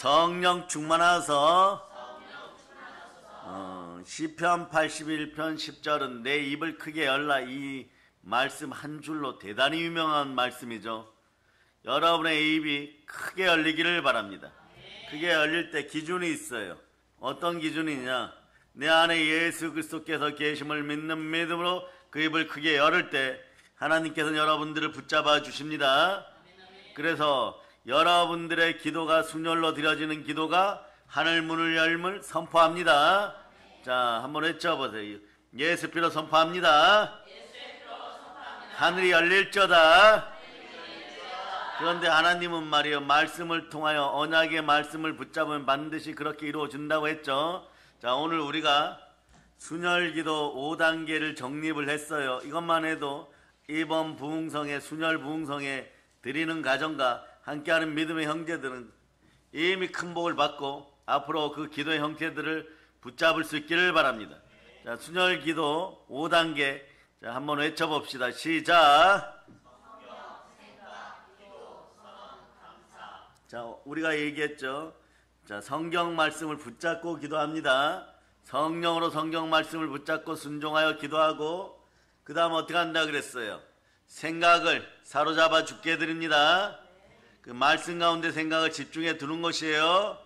성령 충만하소서. 시편 81편 10절은 내 입을 크게 열라. 이 말씀 한 줄로 대단히 유명한 말씀이죠. 여러분의 입이 크게 열리기를 바랍니다. 크게 열릴 때 기준이 있어요. 어떤 기준이냐? 내 안에 예수 그리스도께서 계심을 믿는 믿음으로 그 입을 크게 열을 때 하나님께서는 여러분들을 붙잡아 주십니다. 그래서 여러분들의 기도가 순혈로 드려지는 기도가 하늘 문을 열음을 선포합니다. 자, 한번 외쳐보세요. 예수 피로 선포합니다. 하늘이 열릴저다. 그런데 하나님은 말이요, 말씀을 통하여 언약의 말씀을 붙잡으면 반드시 그렇게 이루어진다고 했죠. 자, 오늘 우리가 순혈기도 5단계를 정립을 했어요. 이것만 해도 이번 부흥성에, 순혈 부흥성에 드리는 가정과 함께하는 믿음의 형제들은 이미 큰 복을 받고 앞으로 그 기도의 형태들을 붙잡을 수 있기를 바랍니다. 자, 순혈기도 5단계. 자, 한번 외쳐봅시다. 시작. 자, 우리가 얘기했죠. 자, 성경 말씀을 붙잡고 기도합니다. 성령으로 성경 말씀을 붙잡고 순종하여 기도하고, 그 다음 어떻게 한다 그랬어요? 생각을 사로잡아 죽게 해드립니다. 그 말씀 가운데 생각을 집중해 두는 것이에요.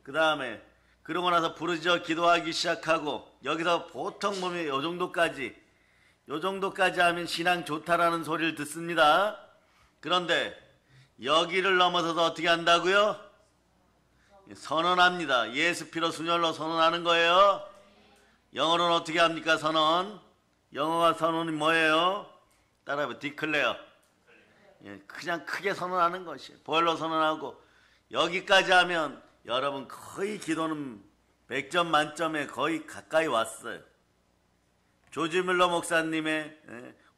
그 다음에 그러고 나서 부르짖어 기도하기 시작하고, 여기서 보통 보면 요 정도까지 하면 신앙 좋다라는 소리를 듣습니다. 그런데 여기를 넘어서서 어떻게 한다고요? 선언합니다. 예수 피로 순혈로 선언하는 거예요. 영어로는 어떻게 합니까? 선언. 영어가 선언이 뭐예요? 따라해봐. 디클레어. 그냥 크게 선언하는 것이에요. 보혈로 선언하고, 여기까지 하면 여러분 거의 기도는 100점 만점에 거의 가까이 왔어요. 조지 밀러 목사님의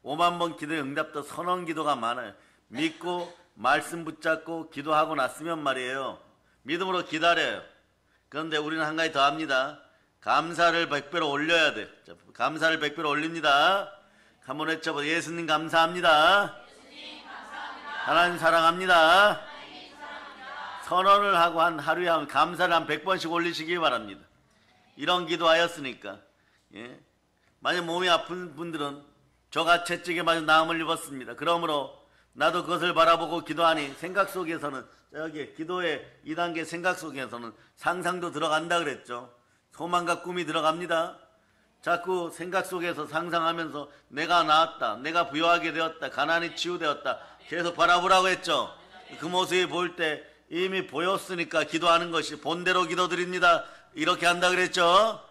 5만 번 기도의 응답도 선언 기도가 많아요. 믿고 말씀 붙잡고 기도하고 났으면 말이에요, 믿음으로 기다려요. 그런데 우리는 한 가지 더 합니다. 감사를 100배로 올려야 돼요. 감사를 100배로 올립니다. 한번 외쳐보세요. 예수님 감사합니다. 하나님 사랑합니다. 선언을 하고 한 하루에 하면 감사를 한 100번씩 올리시기 바랍니다. 이런 기도하였으니까. 예. 만약 몸이 아픈 분들은 저가 채찍에 맞아 나음을 입었습니다. 그러므로 나도 그것을 바라보고 기도하니, 생각 속에서는, 여기 기도의 2단계 생각 속에서는 상상도 들어간다 그랬죠. 소망과 꿈이 들어갑니다. 자꾸 생각 속에서 상상하면서 내가 나았다, 내가 부유하게 되었다, 가난이 치유되었다 계속 바라보라고 했죠. 그 모습이 보일 때 이미 보였으니까 기도하는 것이 본대로 기도드립니다. 이렇게 한다 그랬죠.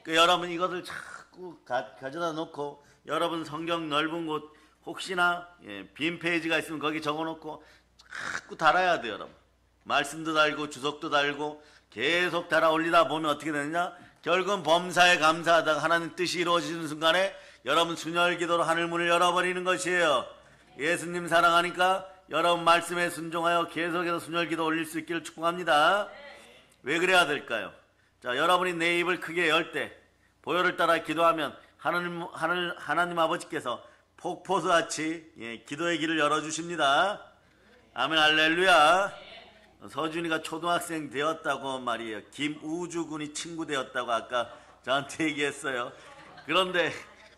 여러분 이것을 자꾸 가져다 놓고, 여러분 성경 넓은 곳 혹시나 빈 페이지가 있으면 거기 적어놓고 자꾸 달아야 돼요. 여러분 말씀도 달고 주석도 달고 계속 달아 올리다 보면 어떻게 되느냐, 결국은 범사에 감사하다가 하나님 뜻이 이루어지는 순간에 여러분 순혈기도로 하늘문을 열어버리는 것이에요. 예수님 사랑하니까 여러분 말씀에 순종하여 계속해서 순혈기도 올릴 수 있기를 축복합니다. 왜 그래야 될까요? 자, 여러분이 내 입을 크게 열 때 보혈을 따라 기도하면 하나님 아버지께서 폭포수같이 기도의 길을 열어주십니다. 아멘 할렐루야. 서준이가 초등학생 되었다고 말이에요. 김우주군이 친구 되었다고 아까 저한테 얘기했어요. 그런데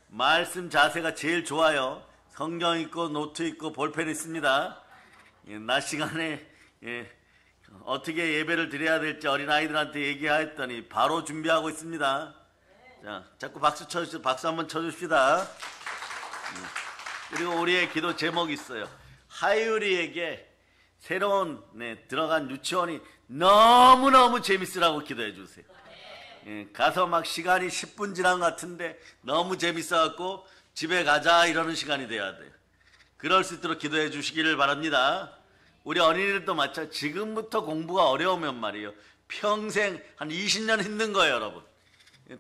말씀 자세가 제일 좋아요. 성경 있고 노트 있고 볼펜 있습니다. 낮 시간에 어떻게 예배를 드려야 될지 어린아이들한테 얘기했더니 바로 준비하고 있습니다. 자, 자꾸 박수 쳐주시죠. 박수 한번 쳐줍시다. 그리고 우리의 기도 제목이 있어요. 하율이에게 새로운 들어간 유치원이 너무너무 재밌으라고 기도해 주세요. 가서 막 시간이 10분 지난 것 같은데 너무 재밌어갖고 집에 가자 이러는 시간이 돼야 돼요. 그럴 수 있도록 기도해 주시기를 바랍니다. 우리 어린이들도 마찬가지. 지금부터 공부가 어려우면 말이에요, 평생 한 20년 힘든 거예요. 여러분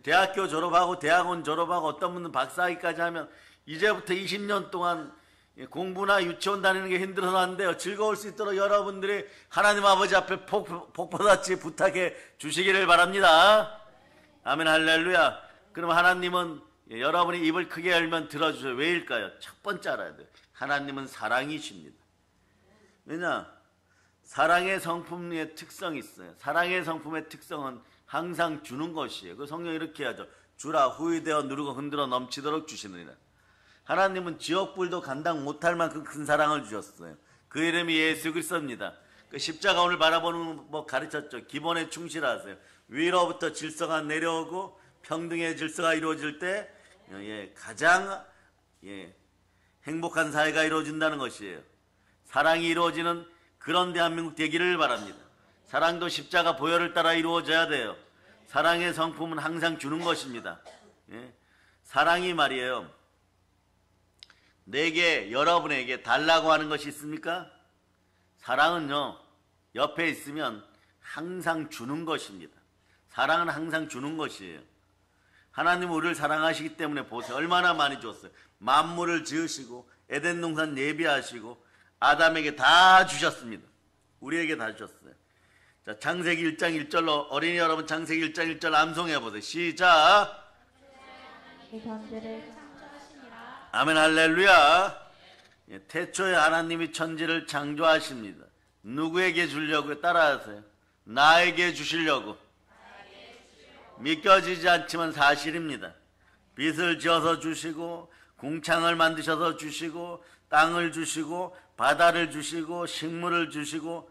대학교 졸업하고 대학원 졸업하고 어떤 분은 박사학위까지 하면 이제부터 20년 동안 공부나 유치원 다니는 게 힘들어서 안 돼요. 즐거울 수 있도록 여러분들이 하나님 아버지 앞에 폭포같이 부탁해 주시기를 바랍니다. 아멘 할렐루야. 그럼 하나님은 여러분이 입을 크게 열면 들어주세요. 왜일까요? 첫 번째 알아야 돼요. 하나님은 사랑이십니다. 왜냐? 사랑의 성품의 특성이 있어요. 사랑의 성품의 특성은 항상 주는 것이에요. 그 성경 이렇게 하죠. 주라 후회되어 누르고 흔들어 넘치도록 주시느니라. 하나님은 지옥불도 감당 못할 만큼 큰 사랑을 주셨어요. 그 이름이 예수 그리스도입니다. 그 십자가 오늘 바라보는 뭐 가르쳤죠. 기본에 충실하세요. 위로부터 질서가 내려오고 평등의 질서가 이루어질 때 가장 행복한 사회가 이루어진다는 것이에요. 사랑이 이루어지는 그런 대한민국 되기를 바랍니다. 사랑도 십자가 보혈을 따라 이루어져야 돼요. 사랑의 성품은 항상 주는 것입니다. 사랑이 말이에요. 내게 여러분에게 달라고 하는 것이 있습니까? 사랑은요, 옆에 있으면 항상 주는 것입니다. 사랑은 항상 주는 것이에요. 하나님은 우리를 사랑하시기 때문에 보세요. 얼마나 많이 줬어요. 만물을 지으시고 에덴 동산 예비하시고 아담에게 다 주셨습니다. 우리에게 다 주셨어요. 자, 창세기 1장 1절로 어린이 여러분 창세기 1장 1절 암송해 보세요. 시작. 아멘 할렐루야. 태초에 하나님이 천지를 창조하십니다. 누구에게 주려고? 따라하세요. 나에게 주시려고. 믿겨지지 않지만 사실입니다. 빛을 지어서 주시고 궁창을 만드셔서 주시고 땅을 주시고 바다를 주시고 식물을 주시고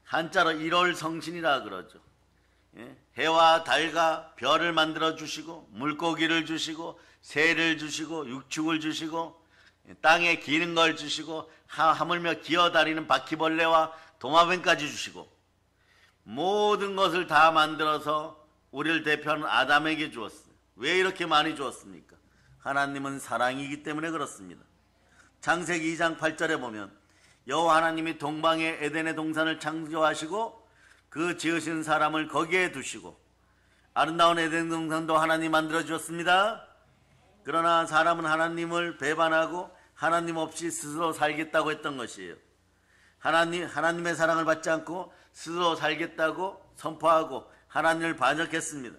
한자로 일월성신이라 그러죠. 해와 달과 별을 만들어 주시고 물고기를 주시고 새를 주시고 육축을 주시고 땅에 기는 걸 주시고 하물며 기어다니는 바퀴벌레와 도마뱀까지 주시고 모든 것을 다 만들어서 우리를 대표하는 아담에게 주었어요. 왜 이렇게 많이 주었습니까? 하나님은 사랑이기 때문에 그렇습니다. 창세기 2장 8절에 보면 여호와 하나님이 동방의 에덴의 동산을 창조하시고 그 지으신 사람을 거기에 두시고 아름다운 에덴 동산도 하나님 만들어 주었습니다. 그러나 사람은 하나님을 배반하고 하나님 없이 스스로 살겠다고 했던 것이에요. 하나님의 사랑을 받지 않고 스스로 살겠다고 선포하고 하나님을 반역했습니다.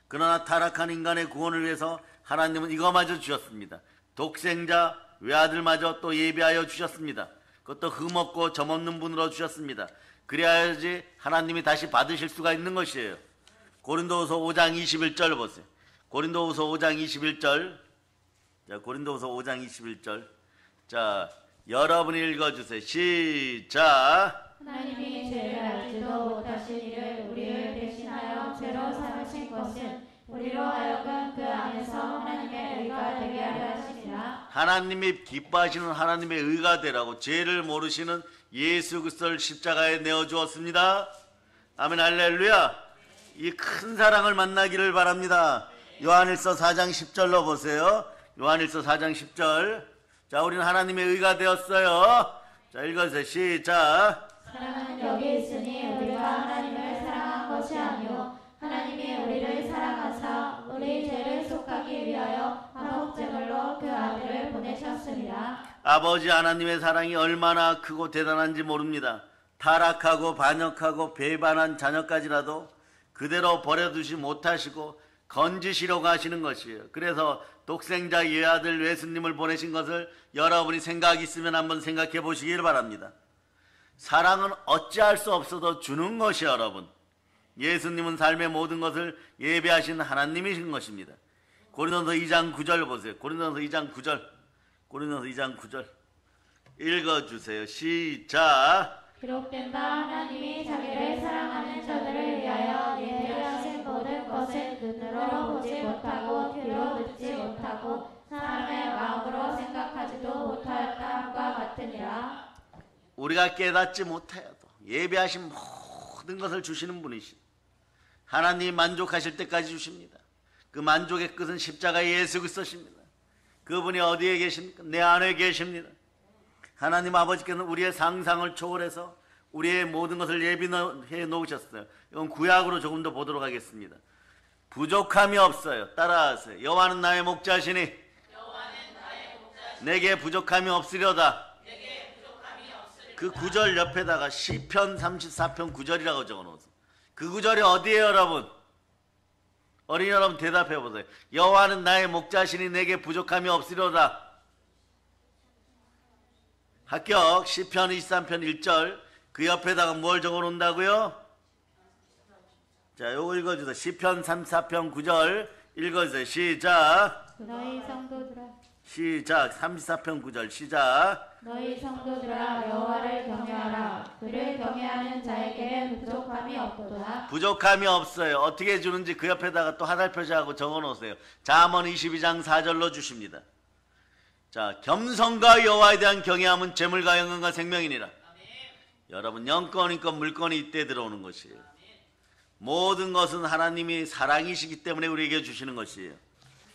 그러나 타락한 인간의 구원을 위해서 하나님은 이거마저 주셨습니다. 독생자 외아들마저 또 예비하여 주셨습니다. 그것도 흠없고 점없는 분으로 주셨습니다. 그래야지 하나님이 다시 받으실 수가 있는 것이에요. 고린도후서 5장 21절 보세요. 고린도후서 5장 21절. 자, 고린도후서 5장 21절. 자, 여러분이 읽어주세요. 시작. 하나님이 죄를 알지도 못하신 이를 우리를 대신하여 죄로 삼으신 것은 우리로 하여금 그 안에서 하나님의 의가 되게 하려 하시니라. 하나님이 기뻐하시는 하나님의 의가 되라고 죄를 모르시는 예수 그리스도를 십자가에 내어주었습니다. 아멘 할렐루야. 이 큰 사랑을 만나기를 바랍니다. 요한일서 4장 10절로 보세요. 요한일서 4장 10절. 자, 우리는 하나님의 의가 되었어요. 자, 읽어주세요. 시작. 사랑은 여기 있으니 우리가 하나님을 사랑한 것이 아니요 하나님이 우리를 사랑하사 우리 죄를 속하기 위하여 화목제물로 그 아들을 보내셨습니다. 아버지 하나님의 사랑이 얼마나 크고 대단한지 모릅니다. 타락하고 반역하고 배반한 자녀까지라도 그대로 버려두지 못하시고 건지시려고 하시는 것이에요. 그래서 독생자 외아들 예수님을 보내신 것을 여러분이 생각 있으면 한번 생각해 보시길 바랍니다. 사랑은 어찌할 수 없어도 주는 것이 여러분. 예수님은 삶의 모든 것을 예배하신 하나님이신 것입니다. 고린도서 2장 9절 보세요. 고린도서 2장 9절. 고린도서 2장 9절. 읽어주세요. 시작. 기록된다. 하나님이 자기를 사랑하는 자들을 위하여 예배하신 모든 것을 눈으로 보지 못하고 귀로 듣지 못하고 사람의 마음으로 생각하지도 못하였다 함과 같으니라. 우리가 깨닫지 못하여도 예배하신 모든 것을 주시는 분이신 하나님이 만족하실 때까지 주십니다. 그 만족의 끝은 십자가의 예수 그리스도십니다. 그분이 어디에 계십니까? 내 안에 계십니다. 하나님 아버지께서는 우리의 상상을 초월해서 우리의 모든 것을 예비해 놓으셨어요. 이건 구약으로 조금 더 보도록 하겠습니다. 부족함이 없어요. 따라하세요. 여호와는 나의 목자시니 내게 부족함이 없으려다. 그 구절 옆에다가 시편 34편 9절이라고 적어놓으세요. 그 구절이 어디에요 여러분? 어린이 여러분 대답해 보세요. 여호와는 나의 목자시니 내게 부족함이 없으려다. 합격. 시편 23편 1절. 그 옆에다가 뭘 적어 놓는다고요? 자, 요거 읽어주세요. 시편 34편 9절 읽어주세요. 시작. 너희 성도들아 시작. 34편 9절 시작. 너희 성도들아 여호와를 경외하라. 그를 경외하는 자에게는 부족함이 없도다. 부족함이 없어요. 어떻게 주는지 그 옆에다가 또 하달 표시하고 적어 놓으세요. 잠언 22장 4절로 주십니다. 자, 겸손과 여호와에 대한 경외함은 재물과 영광과 생명이니라. 여러분, 영권이건 물건이 이때 들어오는 것이에요. 모든 것은 하나님이 사랑이시기 때문에 우리에게 주시는 것이에요.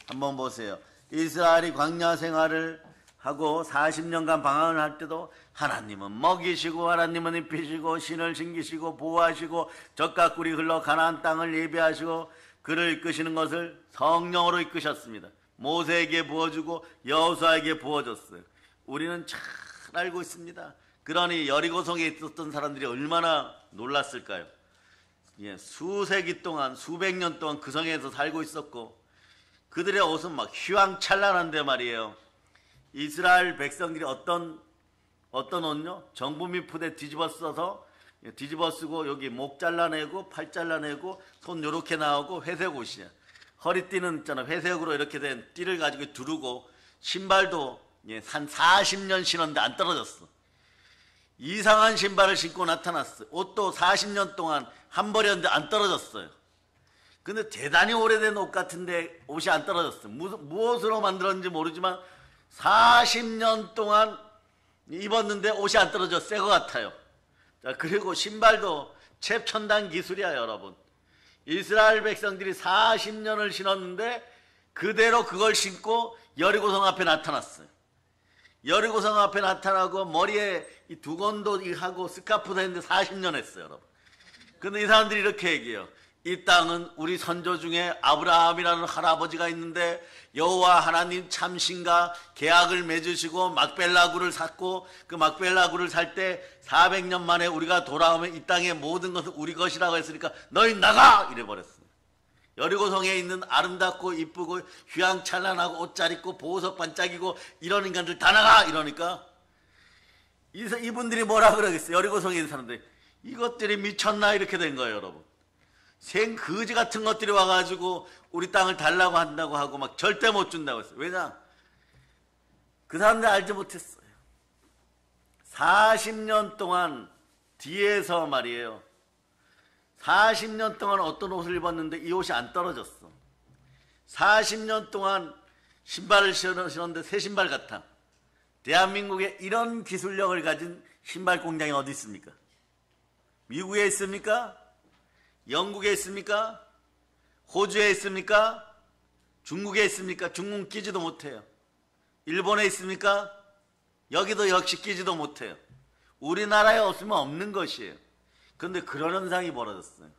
한번 보세요. 이스라엘이 광야 생활을 하고 40년간 방황을 할 때도 하나님은 먹이시고 하나님은 입히시고 신을 신기시고 보호하시고 젖과 꿀이 흘러 가나안 땅을 예비하시고 그를 이끄시는 것을 성령으로 이끄셨습니다. 모세에게 부어주고 여호수아에게 부어줬어요. 우리는 잘 알고 있습니다. 그러니 여리고성에 있었던 사람들이 얼마나 놀랐을까요? 예, 수세기 동안 수백 년 동안 그 성에서 살고 있었고 그들의 옷은 막 휘황찬란한데 말이에요. 이스라엘 백성들이 어떤 옷요? 정부미 푸대 뒤집어 써서 뒤집어 쓰고 여기 목 잘라내고 팔 잘라내고 손 요렇게 나오고 회색 옷이야. 허리띠는 있잖아. 회색으로 이렇게 된 띠를 가지고 두르고 신발도 한 40년 신었는데 안 떨어졌어. 이상한 신발을 신고 나타났어. 옷도 40년 동안 한 벌이었는데 안 떨어졌어요. 근데 대단히 오래된 옷 같은데 옷이 안 떨어졌어. 무엇으로 만들었는지 모르지만 40년 동안 입었는데 옷이 안 떨어져 새 것 같아요. 자, 그리고 신발도 최첨단 기술이야, 여러분. 이스라엘 백성들이 40년을 신었는데 그대로 그걸 신고 여리고성 앞에 나타났어요. 여리고성 앞에 나타나고 머리에 이 두건도 하고 스카프도 했는데 40년 했어요, 여러분. 근데 이 사람들이 이렇게 얘기해요. 이 땅은 우리 선조 중에 아브라함이라는 할아버지가 있는데 여호와 하나님 참신과 계약을 맺으시고 막벨라굴을 샀고 그 막벨라굴을 살 때 400년 만에 우리가 돌아오면 이 땅의 모든 것은 우리 것이라고 했으니까 너희 나가! 이래버렸어요. 여리고성에 있는 아름답고 이쁘고 휘황찬란하고 옷 잘 입고 보석 반짝이고 이런 인간들 다 나가! 이러니까 이분들이 뭐라 그러겠어요? 여리고성에 있는 사람들이 이것들이 미쳤나? 이렇게 된 거예요, 여러분. 생거지 같은 것들이 와가지고 우리 땅을 달라고 한다고 하고 막 절대 못 준다고 했어요. 왜냐? 그 사람들 알지 못했어요. 40년 동안 뒤에서 말이에요. 40년 동안 어떤 옷을 입었는데 이 옷이 안 떨어졌어. 40년 동안 신발을 신었는데 새 신발 같아. 대한민국에 이런 기술력을 가진 신발 공장이 어디 있습니까? 미국에 있습니까? 영국에 있습니까? 호주에 있습니까? 중국에 있습니까? 중국 끼지도 못해요. 일본에 있습니까? 여기도 역시 끼지도 못해요. 우리나라에 없으면 없는 것이에요. 그런데 그런 현상이 벌어졌어요.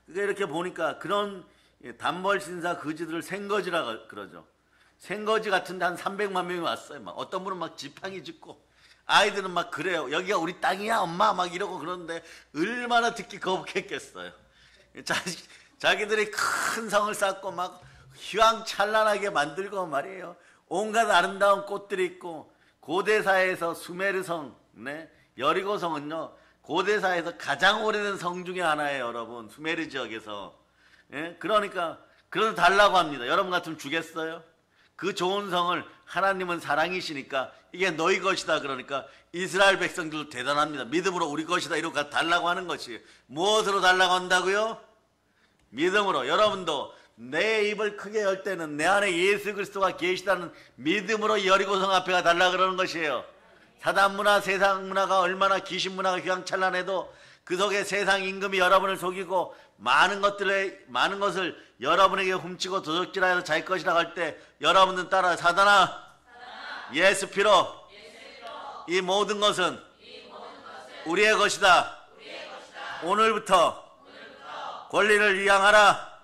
그러니까 이렇게 보니까 그런 단벌 신사 거지들을 생거지라 그러죠. 생거지 같은데 한 300만 명이 왔어요. 막 어떤 분은 막 지팡이 짚고 아이들은 막 그래요. 여기가 우리 땅이야 엄마 막 이러고 그러는데 얼마나 듣기 거북했겠어요. 자기들이 큰 성을 쌓고 막 휘황찬란하게 만들고 말이에요. 온갖 아름다운 꽃들이 있고 고대사에서 수메르성, 여리고성은요 고대사에서 가장 오래된 성 중에 하나예요, 여러분. 수메르 지역에서. 그러니까 그래서 달라고 합니다. 여러분 같으면 주겠어요? 그 좋은 성을 하나님은 사랑이시니까 이게 너희 것이다 그러니까 이스라엘 백성들도 대단합니다. 믿음으로 우리 것이다 이러고 달라고 하는 것이에요. 무엇으로 달라고 한다고요? 믿음으로. 여러분도 내 입을 크게 열 때는 내 안에 예수 그리스도가 계시다는 믿음으로 여리고성 앞에가 달라 그러는 것이에요. 사단 문화, 세상 문화가 얼마나 귀신 문화가 휘황찬란해도 그 속에 세상 임금이 여러분을 속이고 많은 것을 여러분에게 훔치고 도적질하여서 자기 것이라고 할 때 여러분은 따라 사단아 예수 피로 이 모든 것은 우리의 것이다. 오늘부터 권리를 위양하라.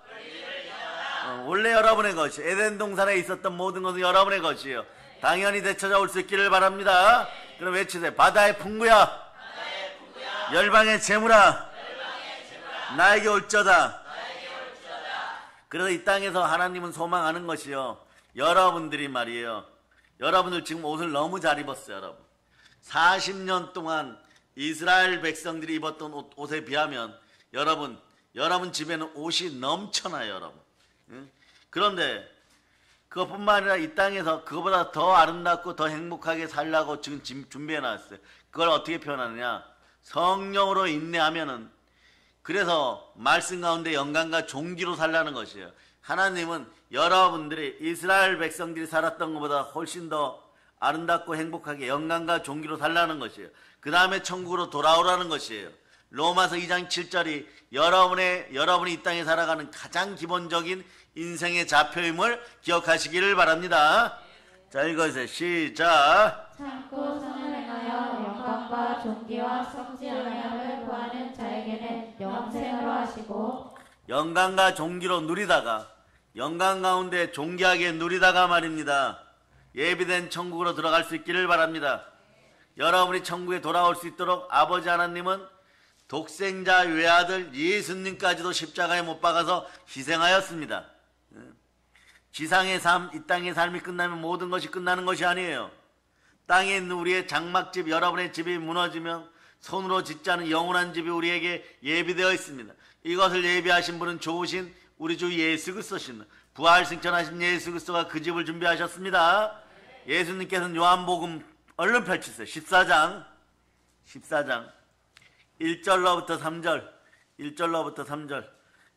원래 여러분의 것이 에덴 동산에 있었던 모든 것은 여러분의 것이에요. 당연히 되찾아올 수 있기를 바랍니다. 그럼 외치세요. 바다의 풍부야 열방의 재물아 나에게 올저다. 그래서 이 땅에서 하나님은 소망하는 것이요, 여러분들이 말이에요. 여러분들 지금 옷을 너무 잘 입었어요, 여러분. 40년 동안 이스라엘 백성들이 입었던 옷에 비하면 여러분 집에는 옷이 넘쳐나요, 여러분. 그런데 그것뿐만 아니라 이 땅에서 그거보다 더 아름답고 더 행복하게 살라고 지금 준비해 놨어요. 그걸 어떻게 표현하느냐? 성령으로 인내하면은, 그래서 말씀 가운데 영광과 존귀로 살라는 것이에요. 하나님은 여러분들이 이스라엘 백성들이 살았던 것보다 훨씬 더 아름답고 행복하게 영광과 존귀로 살라는 것이에요. 그 다음에 천국으로 돌아오라는 것이에요. 로마서 2장 7절이 여러분이 이 땅에 살아가는 가장 기본적인 인생의 좌표임을 기억하시기를 바랍니다. 자, 읽어주세요. 시작. 참고 선을 행하여 영광과 존귀와 썩지 아니함을 구하는 자에게는 영생으로 하시고, 영광과 존귀로 누리다가, 영광 가운데 존귀하게 누리다가 말입니다. 예비된 천국으로 들어갈 수 있기를 바랍니다. 여러분이 천국에 돌아올 수 있도록 아버지 하나님은 독생자 외아들 예수님까지도 십자가에 못 박아서 희생하였습니다. 지상의 삶, 이 땅의 삶이 끝나면 모든 것이 끝나는 것이 아니에요. 땅에 있는 우리의 장막집, 여러분의 집이 무너지면 손으로 짓지 않은 영원한 집이 우리에게 예비되어 있습니다. 이것을 예비하신 분은 좋으신 우리 주 예수 그리스도십니다. 부활 승천하신 예수 그리스도가 그 집을 준비하셨습니다. 예수님께서는 요한복음 얼른 펼치세요. 14장 1절로부터 3절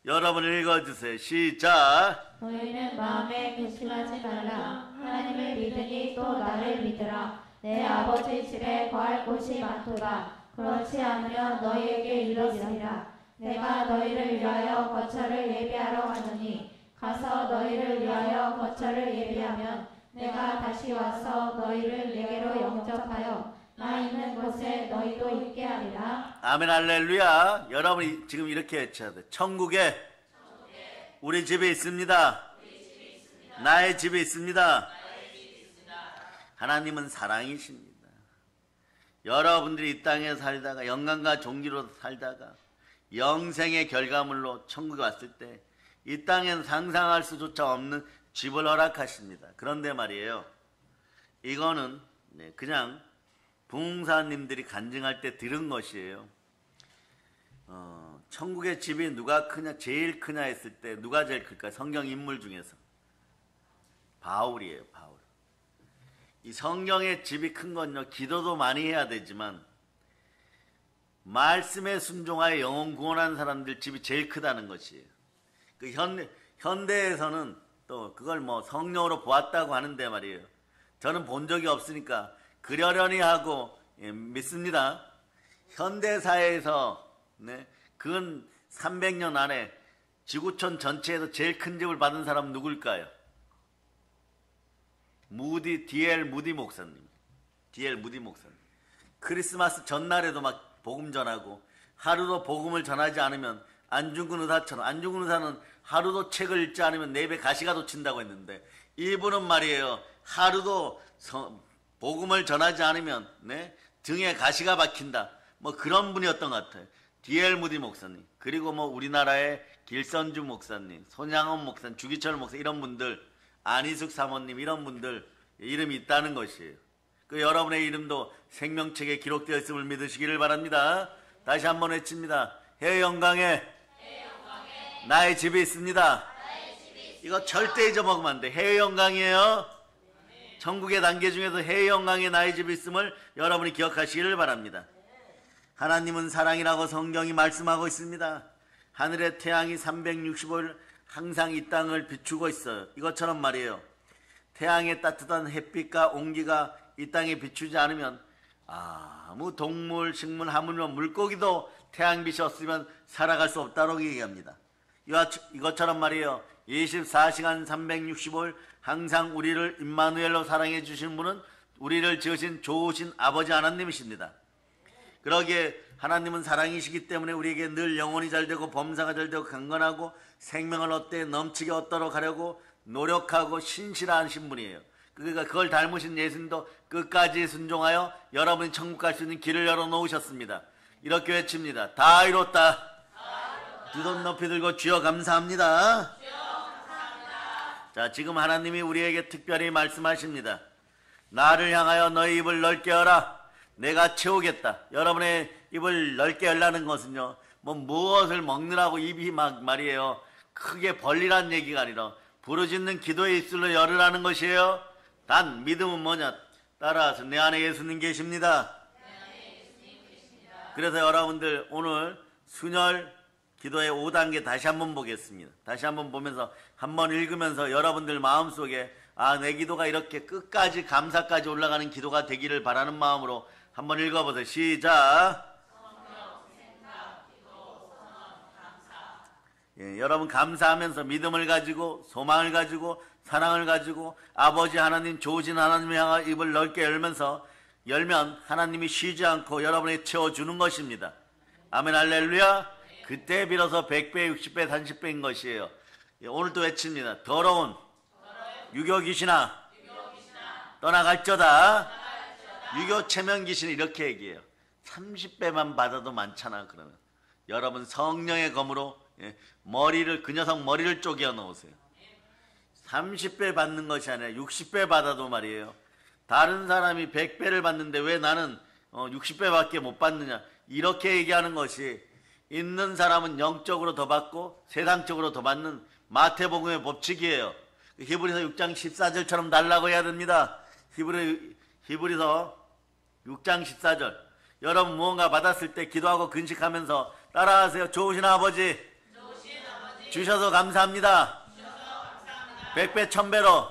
여러분 읽어주세요. 시작. 너희는 마음에 괘씸하지 말라. 하나님을 믿으니 또 나를 믿으라. 내 아버지 집에 거할 곳이 많도다. 그렇지 않으면 너희에게 이르리라. 내가 너희를 위하여 거처를 예비하러 가노니, 가서 너희를 위하여 거처를 예비하면 내가 다시 와서 너희를 내게로 영접하여 나 있는 곳에 너희도 있게 하리라. 아멘 할렐루야. 여러분이 지금 이렇게 외쳐야 돼. 천국에 우리 집이 있습니다. 나의 집이 있습니다. 하나님은 사랑이십니다. 여러분들이 이 땅에 살다가 영광과 존귀로 살다가 영생의 결과물로 천국에 왔을 때 이 땅엔 상상할 수조차 없는 집을 허락하십니다. 그런데 말이에요, 이거는 그냥 부흥사님들이 간증할 때 들은 것이에요. 천국의 집이 누가 크냐, 제일 크냐 했을 때 누가 제일 클까요? 성경 인물 중에서 바울이에요. 바울. 이 성경의 집이 큰 건요, 기도도 많이 해야 되지만 말씀에 순종하여 영혼 구원한 사람들 집이 제일 크다는 것이에요. 그 현대에서는 또 그걸 뭐 성령으로 보았다고 하는데 말이에요, 저는 본 적이 없으니까 그러려니 하고 믿습니다. 현대사회에서 근 300년 안에 지구촌 전체에서 제일 큰 집을 받은 사람은 누굴까요? D.L. 무디 목사님. 크리스마스 전날에도 막 복음 전하고, 하루도 복음을 전하지 않으면 안중근 의사처럼, 안중근 의사는 하루도 책을 읽지 않으면 내 입에 가시가 돋친다고 했는데, 이분은 말이에요, 하루도 복음을 전하지 않으면 등에 가시가 박힌다, 뭐 그런 분이었던 것 같아요. D.L. 무디 목사님, 그리고 뭐 우리나라의 길선주 목사님, 손양원 목사님, 주기철 목사, 이런 분들, 안희숙 사모님, 이런 분들 이름이 있다는 것이에요. 그 여러분의 이름도 생명책에 기록되어 있음을 믿으시기를 바랍니다. 다시 한번 외칩니다. 해 영광에 나의 집이 있습니다. 이거 절대 잊어먹으면 안 돼. 해 영광이에요. 천국의 단계 중에서 해 영광에 나의 집이 있음을 여러분이 기억하시기를 바랍니다. 하나님은 사랑이라고 성경이 말씀하고 있습니다. 하늘의 태양이 365일 항상 이 땅을 비추고 있어요. 이것처럼 말이에요, 태양의 따뜻한 햇빛과 온기가 이 땅에 비추지 않으면 아무 동물, 식물, 하물며 물고기도 태양빛이 없으면 살아갈 수 없다고 얘기합니다. 이것처럼 말이에요, 24시간 365일 항상 우리를 임마누엘로 사랑해 주신 분은 우리를 지으신 좋으신 아버지 하나님이십니다. 그러기에 하나님은 사랑이시기 때문에 우리에게 늘 영혼이 잘되고 범사가 잘되고 강건하고 생명을 얻되 넘치게 얻도록 하려고 노력하고 신실하신 분이에요. 그러니까 그걸 닮으신 예수님도 끝까지 순종하여 여러분이 천국 갈 수 있는 길을 열어놓으셨습니다. 이렇게 외칩니다. 다 이뤘다. 두 손 높이 들고 주여 감사합니다. 자, 지금 하나님이 우리에게 특별히 말씀하십니다. 나를 향하여 너희 입을 넓게 열라. 내가 채우겠다. 여러분의 입을 넓게 열라는 것은요, 무엇을 먹느라고 입이 막 말이에요, 크게 벌리라는 얘기가 아니라 부르짖는 기도의 입술로 열으라는 것이에요. 단 믿음은 뭐냐? 따라서 내 안에 예수님 계십니다. 그래서 여러분들 오늘 순혈 기도의 5단계 다시 한번 보겠습니다. 다시 한번 보면서 한번 읽으면서 여러분들 마음속에 내 기도가 이렇게 끝까지 감사까지 올라가는 기도가 되기를 바라는 마음으로 한번 읽어보세요. 시작. 예, 여러분 감사하면서 믿음을 가지고 소망을 가지고 사랑을 가지고 아버지 하나님, 좋으신 하나님을 향한 입을 넓게 열면 하나님이 쉬지 않고 여러분이 채워주는 것입니다. 아멘 할렐루야. 그때 비로소 100배, 60배, 30배인 것이에요. 예, 오늘도 외칩니다. 더러운 유교 귀신아 떠나갈저다. 유교 체면 귀신이 이렇게 얘기해요. 30배만 받아도 많잖아. 그러면 여러분 성령의 검으로 그 녀석 머리를 쪼개어 놓으세요. 30배 받는 것이 아니라 60배 받아도 말이에요. 다른 사람이 100배를 받는데 왜 나는 60배밖에 못 받느냐, 이렇게 얘기하는 것이 있는 사람은 영적으로 더 받고 세상적으로 더 받는 마태복음의 법칙이에요. 히브리서 6장 14절처럼 달라고 해야 됩니다. 히브리서 6장 14절. 여러분 무언가 받았을 때 기도하고 근식하면서 따라하세요. 좋으신 아버지 주셔서 감사합니다. 100배 1000배로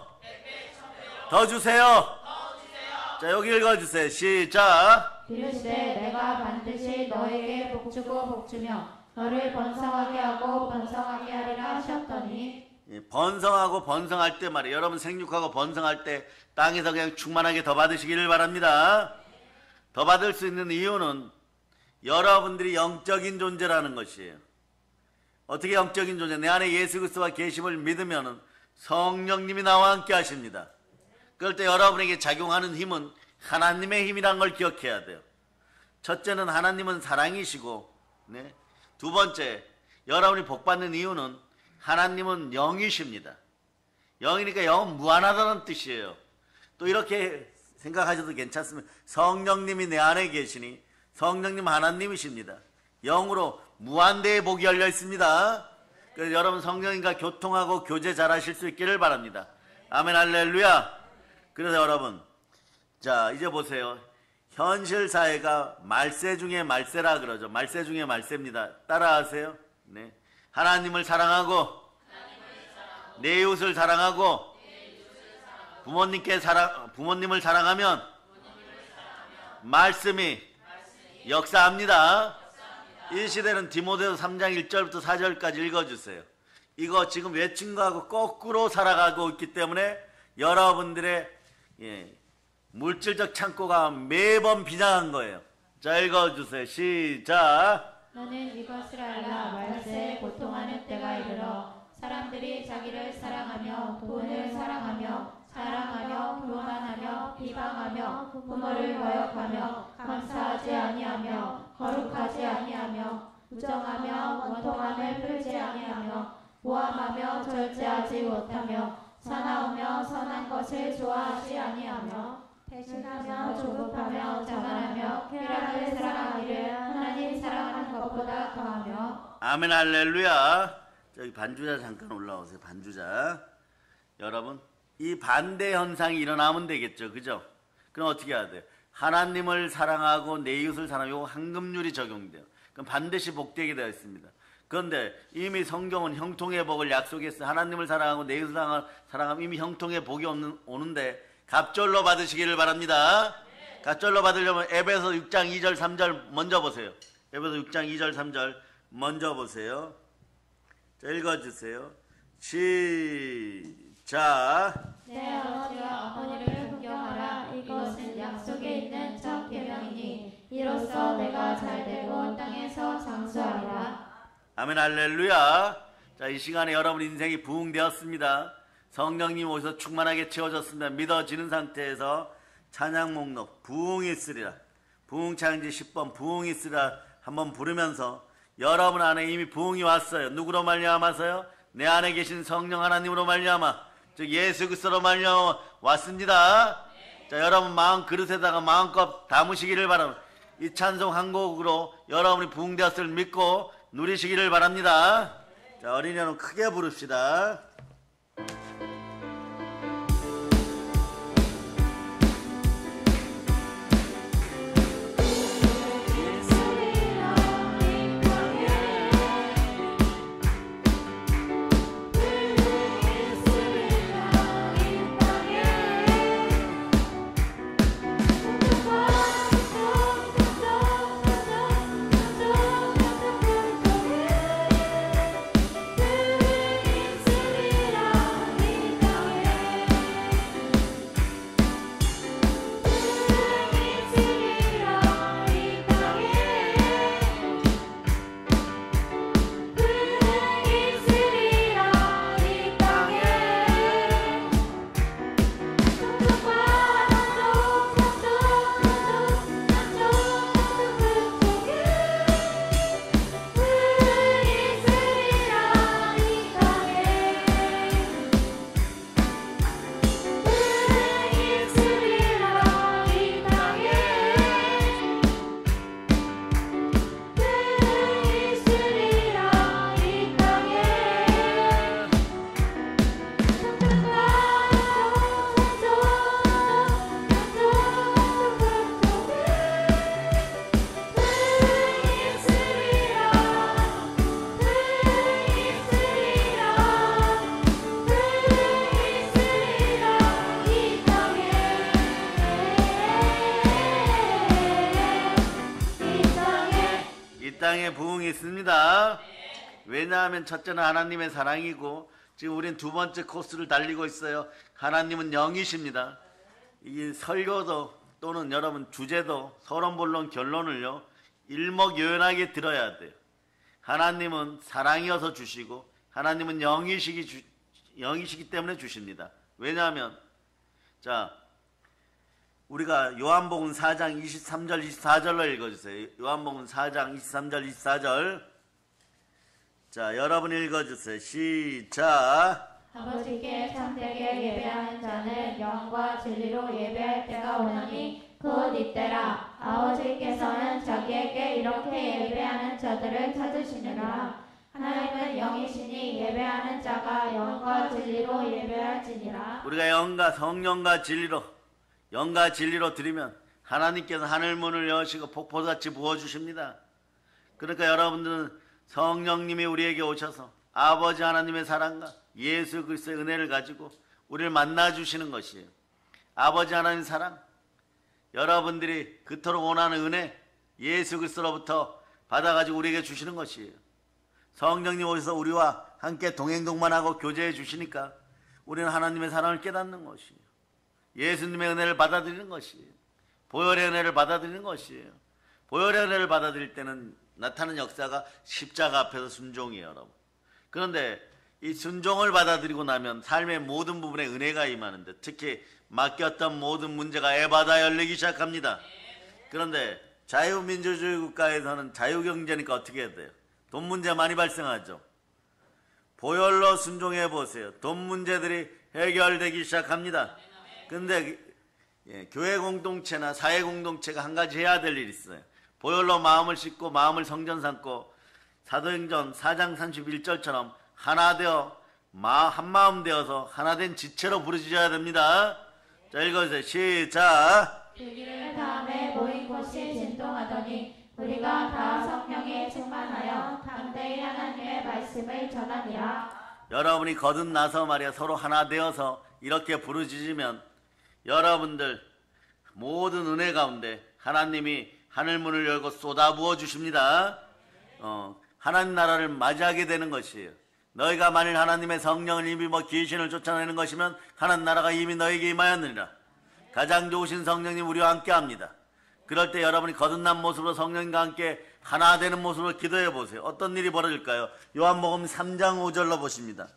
더 주세요. 자, 여기 읽어주세요. 시작. 이르시되 내가 반드시 너에게 복주고 복주며 너를 번성하게 하고 번성하게 하리라 하셨더니, 번성하고 번성할 때 말이에요. 여러분 생육하고 번성할 때 땅에서 그냥 충만하게 더 받으시기를 바랍니다. 더 받을 수 있는 이유는 여러분들이 영적인 존재라는 것이에요. 어떻게 영적인 존재? 내 안에 예수 그리스도가 계심을 믿으면 성령님이 나와 함께 하십니다. 그럴 때 여러분에게 작용하는 힘은 하나님의 힘이란 걸 기억해야 돼요. 첫째는 하나님은 사랑이시고, 두 번째, 여러분이 복받는 이유는 하나님은 영이십니다. 영이니까 영은 무한하다는 뜻이에요. 또 이렇게 생각하셔도 괜찮습니다. 성령님이 내 안에 계시니 성령님 하나님이십니다. 영으로 무한대의 복이 열려 있습니다. 그래서 여러분 성령님과 교통하고 교제 잘하실 수 있기를 바랍니다. 아멘 할렐루야. 그래서 여러분, 자 이제 보세요. 현실 사회가 말세 중에 말세라 그러죠. 말세 중에 말세입니다. 따라하세요. 네. 하나님을 사랑하고 내 이웃을 사랑하고 부모님을 사랑하면 말씀이 역사합니다. 이 시대는 디모데서 3장 1절부터 4절까지 읽어주세요. 이거 지금 외친 거하고 거꾸로 살아가고 있기 때문에 여러분들의 물질적 창고가 매번 비장한 거예요. 자 읽어주세요. 시작. 너는 이것을 알라. 말세에 고통하는 때가 이르러 사람들이 자기를 사랑하며 돈을 사랑하며 자랑하며 교만하며 비방하며 부모를 거역하며 감사하지 아니하며 거룩하지 아니하며 부정하며 원통함을 풀지 아니하며 모함하며 절제하지 못하며 사나우며 선한 것을 좋아하지 아니하며 배신하며 조급하며 자만하며 쾌락을 사랑하기를 하나님 사랑하는 것보다 더하며. 아멘 할렐루야. 저기 반주자 잠깐 올라오세요. 반주자. 여러분 이 반대 현상이 일어나면 되겠죠. 그죠? 그럼 어떻게 해야 돼요? 하나님을 사랑하고 내 이웃을 사랑하고 황금률이 적용돼요. 그럼 반드시 복되게 되어 있습니다. 그런데 이미 성경은 형통의 복을 약속했어요. 하나님을 사랑하고 내 이웃을 사랑하면 이미 형통의 복이 오는데 갑절로 받으시기를 바랍니다. 갑절로 받으려면 에베소 6장 2절 3절 먼저 보세요. 에베소 6장 2절 3절 먼저 보세요. 자, 읽어주세요. 시작. 내 아버지와 어머니를 존경하라. 이것은 약속에 있는 첫 계명이니 이로써 내가 잘되고 땅에서 장수하리라. 아멘 할렐루야. 자, 이 시간에 여러분 인생이 부흥되었습니다. 성령님 오셔서 충만하게 채워졌습니다. 믿어지는 상태에서 찬양 목록 부흥이 있으리라, 부흥창지 10번 부흥이 있으리라 한번 부르면서 여러분 안에 이미 부흥이 왔어요. 누구로 말미암아서요? 내 안에 계신 성령 하나님으로 말미암아, 즉 예수 그리스도로 말미암아 왔습니다. 자, 여러분 마음 그릇에다가 마음껏 담으시기를 바랍니다. 이 찬송 한 곡으로 여러분이 부흥되었을 믿고 누리시기를 바랍니다. 자, 어린이 여러분 크게 부릅시다. 땅에 부흥이 있습니다. 왜냐하면 첫째는 하나님의 사랑이고 지금 우린 두 번째 코스를 달리고 있어요. 하나님은 영이십니다. 이 설교도 또는 여러분 주제도 서론본론 결론을요 일목요연하게 들어야 돼요. 하나님은 사랑이어서 주시고 하나님은 영이시기 때문에 주십니다. 왜냐하면 자 우리가 요한복음 4장 23절 24절로 읽어주세요. 요한복음 4장 23절 24절. 자 여러분 읽어주세요. 시작. 아버지께 참되게 예배하는 자는 영과 진리로 예배할 때가 오나니 곧 이때라. 아버지께서는 자기에게 이렇게 예배하는 자들을 찾으시느라. 하나님은 영이시니 예배하는 자가 영과 진리로 예배할지니라. 우리가 영과 성령과 진리로 드리면 하나님께서 하늘문을 여시고 폭포같이 부어주십니다. 그러니까 여러분들은 성령님이 우리에게 오셔서 아버지 하나님의 사랑과 예수 그리스도의 은혜를 가지고 우리를 만나주시는 것이에요. 아버지 하나님의 사랑, 여러분들이 그토록 원하는 은혜, 예수 그리스도로부터 받아가지고 우리에게 주시는 것이에요. 성령님 오셔서 우리와 함께 동행동반하고 교제해 주시니까 우리는 하나님의 사랑을 깨닫는 것이에요. 예수님의 은혜를 받아들이는 것이에요. 보혈의 은혜를 받아들이는 것이에요. 보혈의 은혜를 받아들일 때는 나타나는 역사가 십자가 앞에서 순종이에요, 여러분. 그런데 이 순종을 받아들이고 나면 삶의 모든 부분에 은혜가 임하는데 특히 맡겼던 모든 문제가 에바다 열리기 시작합니다. 그런데 자유민주주의 국가에서는 자유경제니까 어떻게 해야 돼요? 돈 문제 많이 발생하죠. 보혈로 순종해 보세요. 돈 문제들이 해결되기 시작합니다. 근데 교회 공동체나 사회 공동체가 한 가지 해야 될 일이 있어요. 보혈로 마음을 씻고 마음을 성전 삼고 사도행전 4장 31절처럼 하나 되어 한마음 되어서 하나된 지체로 부르짖어야 됩니다. 자 읽어주세요. 시작. 주기를 다음에 모인 곳이 진동하더니 우리가 다 성령에 충만하여 담대히 하나님의 말씀을 전하니라. 여러분이 거듭나서 말이야 서로 하나 되어서 이렇게 부르짖으면 여러분들 모든 은혜 가운데 하나님이 하늘문을 열고 쏟아부어 주십니다. 하나님 나라를 맞이하게 되는 것이에요. 너희가 만일 하나님의 성령을 이미 귀신을 쫓아내는 것이면 하나님 나라가 이미 너에게 임하였느니라. 가장 좋으신 성령님 우리와 함께 합니다. 그럴 때 여러분이 거듭난 모습으로 성령님과 함께 하나 되는 모습으로 기도해 보세요. 어떤 일이 벌어질까요? 요한복음 3장 5절로 보십니다.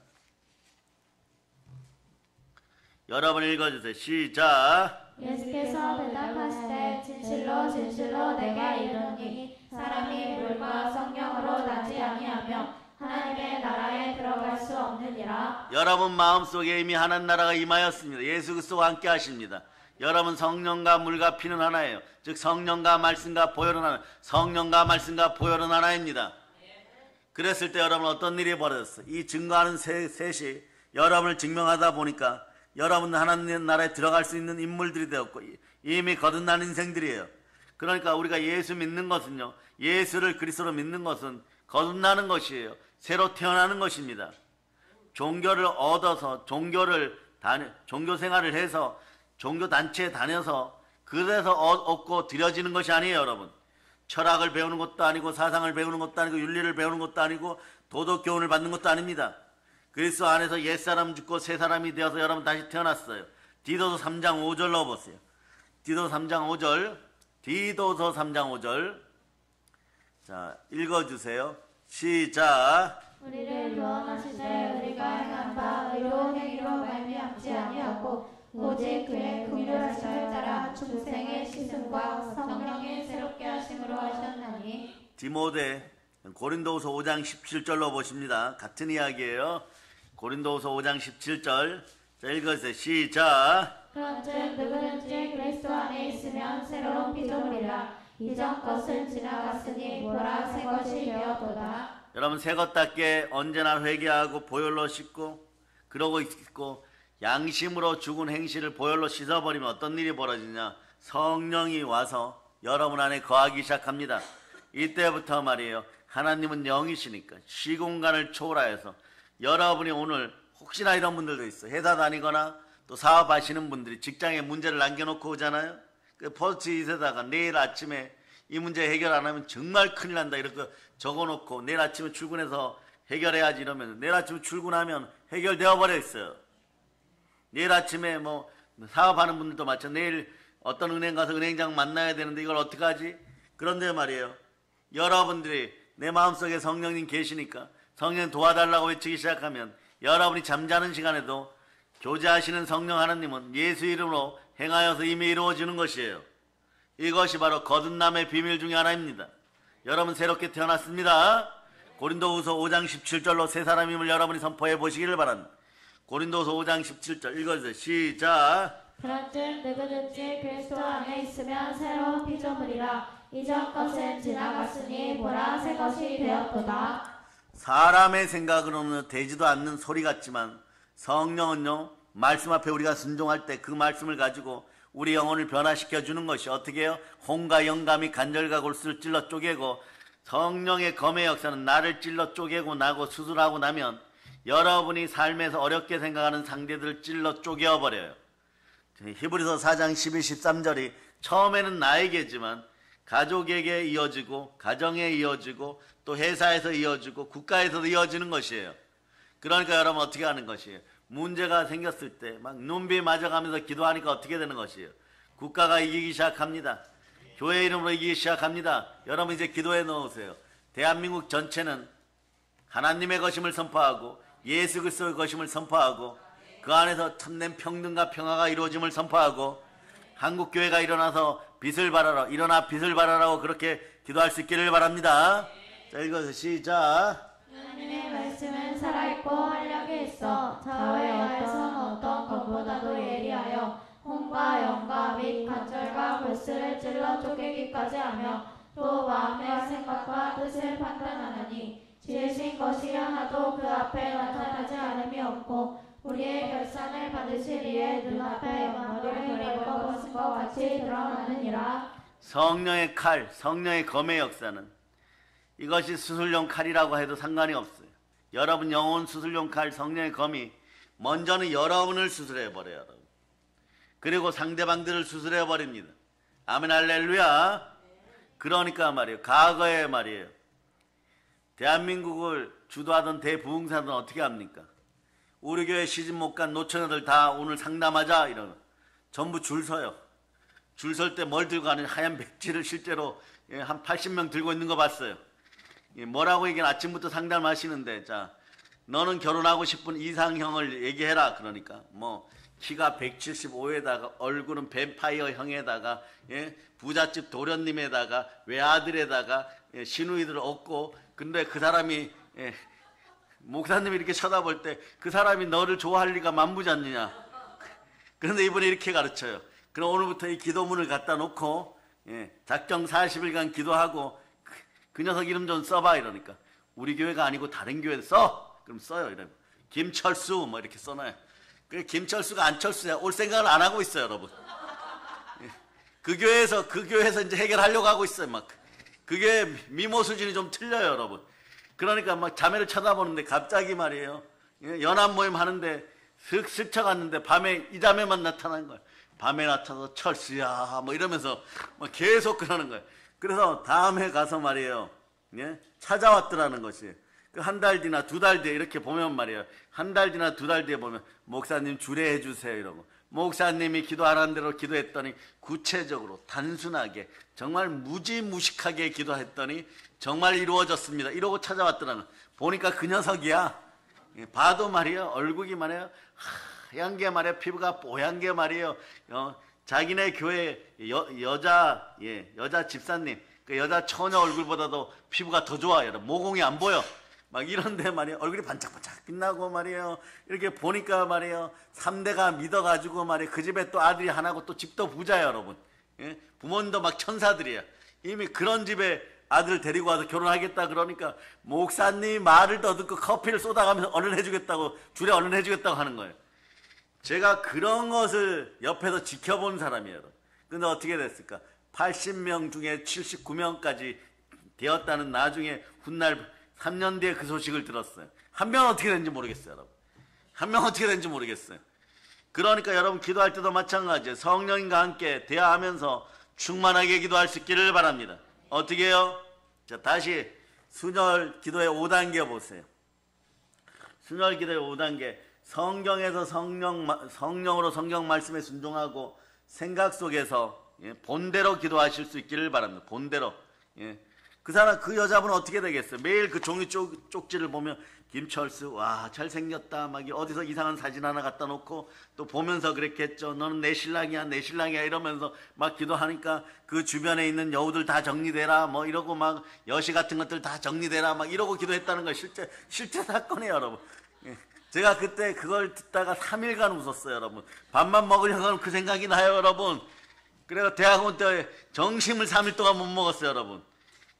여러분 읽어주세요. 시작. 예수께서 대답하시되 진실로 진실로 내가 이르노니 사람이 물과 성령으로 나지 아니하며 하나님의 나라에 들어갈 수 없느니라. 여러분 마음속에 이미 하나님 나라가 임하였습니다. 예수 그리스도와 함께 하십니다. 여러분 성령과 물과 피는 하나예요. 즉 성령과 말씀과 보혈은 하나, 성령과 말씀과 보혈은 하나입니다. 그랬을 때 여러분 어떤 일이 벌어졌어요? 이 증거하는 셋이 여러분을 증명하다 보니까 여러분 하나님 나라에 들어갈 수 있는 인물들이 되었고 이미 거듭난 인생들이에요. 그러니까 우리가 예수 믿는 것은요, 예수를 그리스도로 믿는 것은 거듭나는 것이에요. 새로 태어나는 것입니다. 종교를 얻어서 종교 생활을 해서 종교 단체에 다녀서 그래서 얻고 드려지는 것이 아니에요. 여러분 철학을 배우는 것도 아니고 사상을 배우는 것도 아니고 윤리를 배우는 것도 아니고 도덕 교훈을 받는 것도 아닙니다. 그리스도 안에서 옛사람 죽고 새사람이 되어서 여러분 다시 태어났어요. 디도서 3장 5절 넣어보세요. 디도서 3장 5절, 디도서 3장 5절. 자, 읽어주세요. 시작. 우리를 구원하시되 우리가 행한 바 의로운 행위로 말미암지 아니하고 오직 그의 긍휼하심을 따라 중생의 씻음과 성령의 새롭게 하심으로 하셨나니. 디모데 고린도후서 5장 17절로 보십니다. 같은 이야기예요. 고린도후서 5장 17절. 자, 읽어주세요. 시작. 그런즉 누구든지 그리스도 안에 있으면 새로운 피조물이라. 이전 것은 지나갔으니 보라 새 것이 되었도다. 여러분 새 것답게 언제나 회개하고 보혈로 씻고 그러고 있고 양심으로 죽은 행실을 보혈로 씻어버리면 어떤 일이 벌어지냐? 성령이 와서 여러분 안에 거하기 시작합니다. 이때부터 말이에요. 하나님은 영이시니까 시공간을 초월하여서 여러분이 오늘 혹시나 이런 분들도 있어. 회사 다니거나 또 사업하시는 분들이 직장에 문제를 남겨놓고 오잖아요. 그 포스트잇에다가 내일 아침에 이 문제 해결 안 하면 정말 큰일 난다 이렇게 적어놓고 내일 아침에 출근해서 해결해야지 이러면 내일 아침에 출근하면 해결되어 버려 있어요. 내일 아침에 뭐 사업하는 분들도 마찬가지. 내일 어떤 은행 가서 은행장 만나야 되는데 이걸 어떻게 하지? 그런데 말이에요. 여러분들이 내 마음속에 성령님 계시니까 성령 도와달라고 외치기 시작하면 여러분이 잠자는 시간에도 교제하시는 성령 하나님은 예수 이름으로 행하여서 이미 이루어지는 것이에요. 이것이 바로 거듭남의 비밀 중에 하나입니다. 여러분 새롭게 태어났습니다. 고린도후서 5장 17절로 새 사람임을 여러분이 선포해 보시기를 바랍니다. 고린도후서 5장 17절 읽어주세요. 시작. 그런즉 누구든지 그리스도 안에 있으면 새로운 피조물이라. 이전 것은 지나갔으니 보라 새 것이 되었도다. 사람의 생각으로는 되지도 않는 소리 같지만 성령은요, 말씀 앞에 우리가 순종할 때 그 말씀을 가지고 우리 영혼을 변화시켜 주는 것이 어떻게 해요? 혼과 영감이 간절과 골수를 찔러 쪼개고 성령의 검의 역사는 나를 찔러 쪼개고 나고 수술하고 나면 여러분이 삶에서 어렵게 생각하는 상대들을 찔러 쪼개어버려요. 히브리서 4장 12, 13절이 처음에는 나에게지만 가족에게 이어지고 가정에 이어지고 또 회사에서 이어지고 국가에서도 이어지는 것이에요. 그러니까 여러분 어떻게 하는 것이에요? 문제가 생겼을 때 막 눈비 맞아가면서 기도하니까 어떻게 되는 것이에요? 국가가 이기기 시작합니다. 교회 이름으로 이기기 시작합니다. 여러분 이제 기도해 놓으세요. 대한민국 전체는 하나님의 것임을 선포하고 예수 그리스도의 것임을 선포하고 그 안에서 참된 평등과 평화가 이루어짐을 선포하고 한국교회가 일어나서 빛을 발하라, 일어나 빛을 발하라고 그렇게 기도할 수 있기를 바랍니다. 자, 읽어서 시작. 하나님의 말씀은 살아있고 활력이 있어 자외야에서 어떤 것보다도 예리하여 혼과 영과 및 관절과 골수를 찔러 쪼개기까지 하며 또 마음의 생각과 뜻을 판단하나니 지으신 것이 하나도 그 앞에 나타나지 않음이 없고 우리의 결산을 받으실 이의 눈앞에 영광을 벌거벗은 것 같이 드러나느니라. 성령의 칼, 성령의 검의 역사는 이것이 수술용 칼이라고 해도 상관이 없어요. 여러분 영혼 수술용 칼, 성령의 검이 먼저는 여러분을 수술해버려요. 여러분. 그리고 상대방들을 수술해버립니다. 아멘 할렐루야. 그러니까 말이에요. 과거에 말이에요. 대한민국을 주도하던 대부흥사들은 어떻게 합니까? 우리 교회 시집 못 간 노처녀들 다 오늘 상담하자 이러면 전부 줄 서요. 줄 설 때 뭘 들고 가는 하얀 백지를 실제로 한 80명 들고 있는 거 봤어요. 뭐라고 얘기는 아침부터 상담하시는데 자 너는 결혼하고 싶은 이상형을 얘기해라. 그러니까 뭐 키가 175에다가 얼굴은 뱀파이어 형에다가 부잣집 도련님에다가 외아들에다가 시누이들 없고 근데 그 사람이 목사님이 이렇게 쳐다볼 때 그 사람이 너를 좋아할 리가 만무지 않느냐. 그런데 이번에 이렇게 가르쳐요. 그럼 오늘부터 이 기도문을 갖다 놓고 작정 40일간 기도하고 그 녀석 이름 좀 써봐 이러니까 우리 교회가 아니고 다른 교회 써. 그럼 써요. 이러면 김철수 뭐 이렇게 써놔요. 그 김철수가 안철수야 올 생각을 안 하고 있어요, 여러분. 그 교회에서 이제 해결하려고 하고 있어요. 막 그게 미모 수준이 좀 틀려요, 여러분. 그러니까 막 자매를 쳐다보는데 갑자기 말이에요. 연합 모임 하는데 슥 스쳐갔는데 밤에 이 자매만 나타난 거예요. 밤에 나타나서 철수야 뭐 이러면서 막 계속 그러는 거예요. 그래서 다음에 가서 말이에요. 찾아왔더라는 것이. 그 한 달 뒤나 두 달 뒤에 이렇게 보면 말이에요. 한 달 뒤나 두 달 뒤에 보면 목사님 주례해 주세요 이러고 목사님이 기도하라는 대로 기도했더니 구체적으로 단순하게 정말 무지무식하게 기도했더니 정말 이루어졌습니다. 이러고 찾아왔더라는 거예요. 보니까 그 녀석이야. 봐도 말이에요. 얼굴이 말이에요. 하얀 게 말이에요. 피부가 뽀얀 게 말이에요. 자기네 교회 여자 집사님 그 여자 처녀 얼굴보다도 피부가 더 좋아요. 모공이 안 보여. 막 이런데 말이에요. 얼굴이 반짝반짝 빛나고 말이에요. 이렇게 보니까 말이에요. 3대가 믿어가지고 말이에요. 그 집에 또 아들이 하나고 또 집도 부자예요, 여러분. 부모님도 막 천사들이에요. 이미 그런 집에 아들 데리고 와서 결혼하겠다 그러니까 목사님 말을 더 듣고 커피를 쏟아가면서 얼른 해주겠다고 주례 얼른 해주겠다고 하는 거예요. 제가 그런 것을 옆에서 지켜본 사람이에요. 근데 어떻게 됐을까? 80명 중에 79명까지 되었다는 나중에 훗날 3년 뒤에 그 소식을 들었어요. 한 명은 어떻게 됐는지 모르겠어요, 여러분. 한 명은 어떻게 됐는지 모르겠어요. 그러니까 여러분 기도할 때도 마찬가지예요. 성령님과 함께 대화하면서 충만하게 기도할 수 있기를 바랍니다. 어떻게 해요? 자, 다시 순혈 기도의 5단계 보세요. 순혈 기도의 5단계. 성경에서 성령으로 성경 말씀에 순종하고 생각 속에서 본대로 기도하실 수 있기를 바랍니다. 본대로. 그 사람, 그 여자분은 어떻게 되겠어요? 매일 그 종이 쪽지를 보면 김철수, 와, 잘생겼다. 막 어디서 이상한 사진 하나 갖다 놓고 또 보면서 그랬겠죠. 너는 내 신랑이야, 내 신랑이야. 이러면서 막 기도하니까 그 주변에 있는 여우들 다 정리되라. 뭐 이러고 막 여시 같은 것들 다 정리되라. 막 이러고 기도했다는 거 실제 사건이에요, 여러분. 제가 그때 그걸 듣다가 3일간 웃었어요, 여러분. 밥만 먹으려고 그 생각이 나요, 여러분. 그래서 대학원 때 정심을 3일 동안 못 먹었어요, 여러분.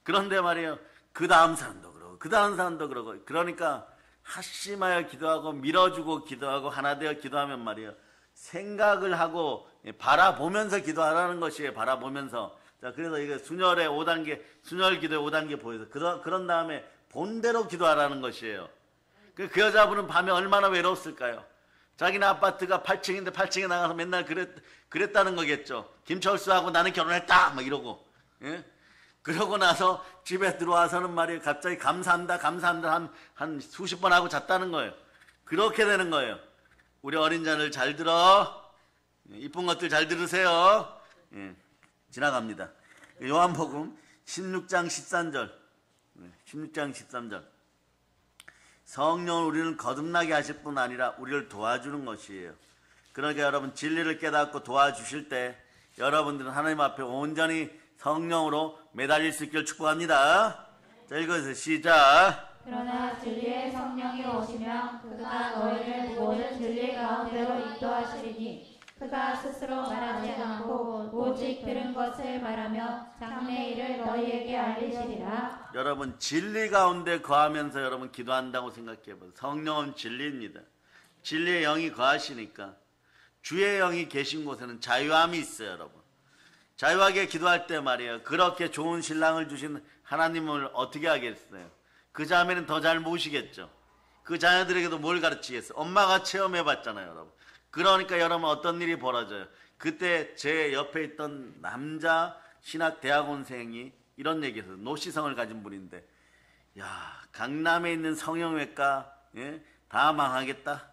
그런데 말이에요. 그 다음 사람도 그러고 그 다음 사람도 그러고 그러니까 합심하여 기도하고 밀어주고 기도하고 하나 되어 기도하면 말이에요. 생각을 하고 바라보면서 기도하라는 것이에요. 바라보면서. 자, 그래서 이게 순혈의 5단계, 순혈 기도의 5단계 보여서 그런 다음에 본대로 기도하라는 것이에요. 그 여자분은 밤에 얼마나 외로웠을까요? 자기네 아파트가 8층인데 8층에 나가서 맨날 그랬다는 거겠죠. 김철수하고 나는 결혼했다 막 이러고. 그러고 나서 집에 들어와서는 말이에요. 갑자기 감사한다 한 수십 번 하고 잤다는 거예요. 그렇게 되는 거예요. 우리 어린 자들 잘 들어. 이쁜 것들 잘 들으세요. 지나갑니다. 요한복음 16장 13절. 16장 13절. 성령을 우리는 거듭나게 하실 뿐 아니라 우리를 도와주는 것이에요. 그러니까 여러분 진리를 깨닫고 도와주실 때 여러분들은 하나님 앞에 온전히 성령으로 매달릴 수 있기를 축복합니다. 자, 읽어주세요. 시작. 그러나 진리의 성령이 오시면 그가 너희를 모든 진리 가운데로 인도하시리니 그가 스스로 말하지 않고 오직 들은 것을 말하며 장래 일을 너희에게 알리시리라. 여러분 진리 가운데 거하면서 여러분 기도한다고 생각해보세요. 성령은 진리입니다. 진리의 영이 거하시니까 주의 영이 계신 곳에는 자유함이 있어요, 여러분. 자유하게 기도할 때 말이에요. 그렇게 좋은 신랑을 주신 하나님을 어떻게 하겠어요? 그 자매는 더 잘 모시겠죠. 그 자녀들에게도 뭘 가르치겠어요? 엄마가 체험해봤잖아요, 여러분. 그러니까 여러분 어떤 일이 벌어져요? 그때 제 옆에 있던 남자 신학 대학원생이 이런 얘기했어요. 노시성을 가진 분인데, 야, 강남에 있는 성형외과 다 망하겠다.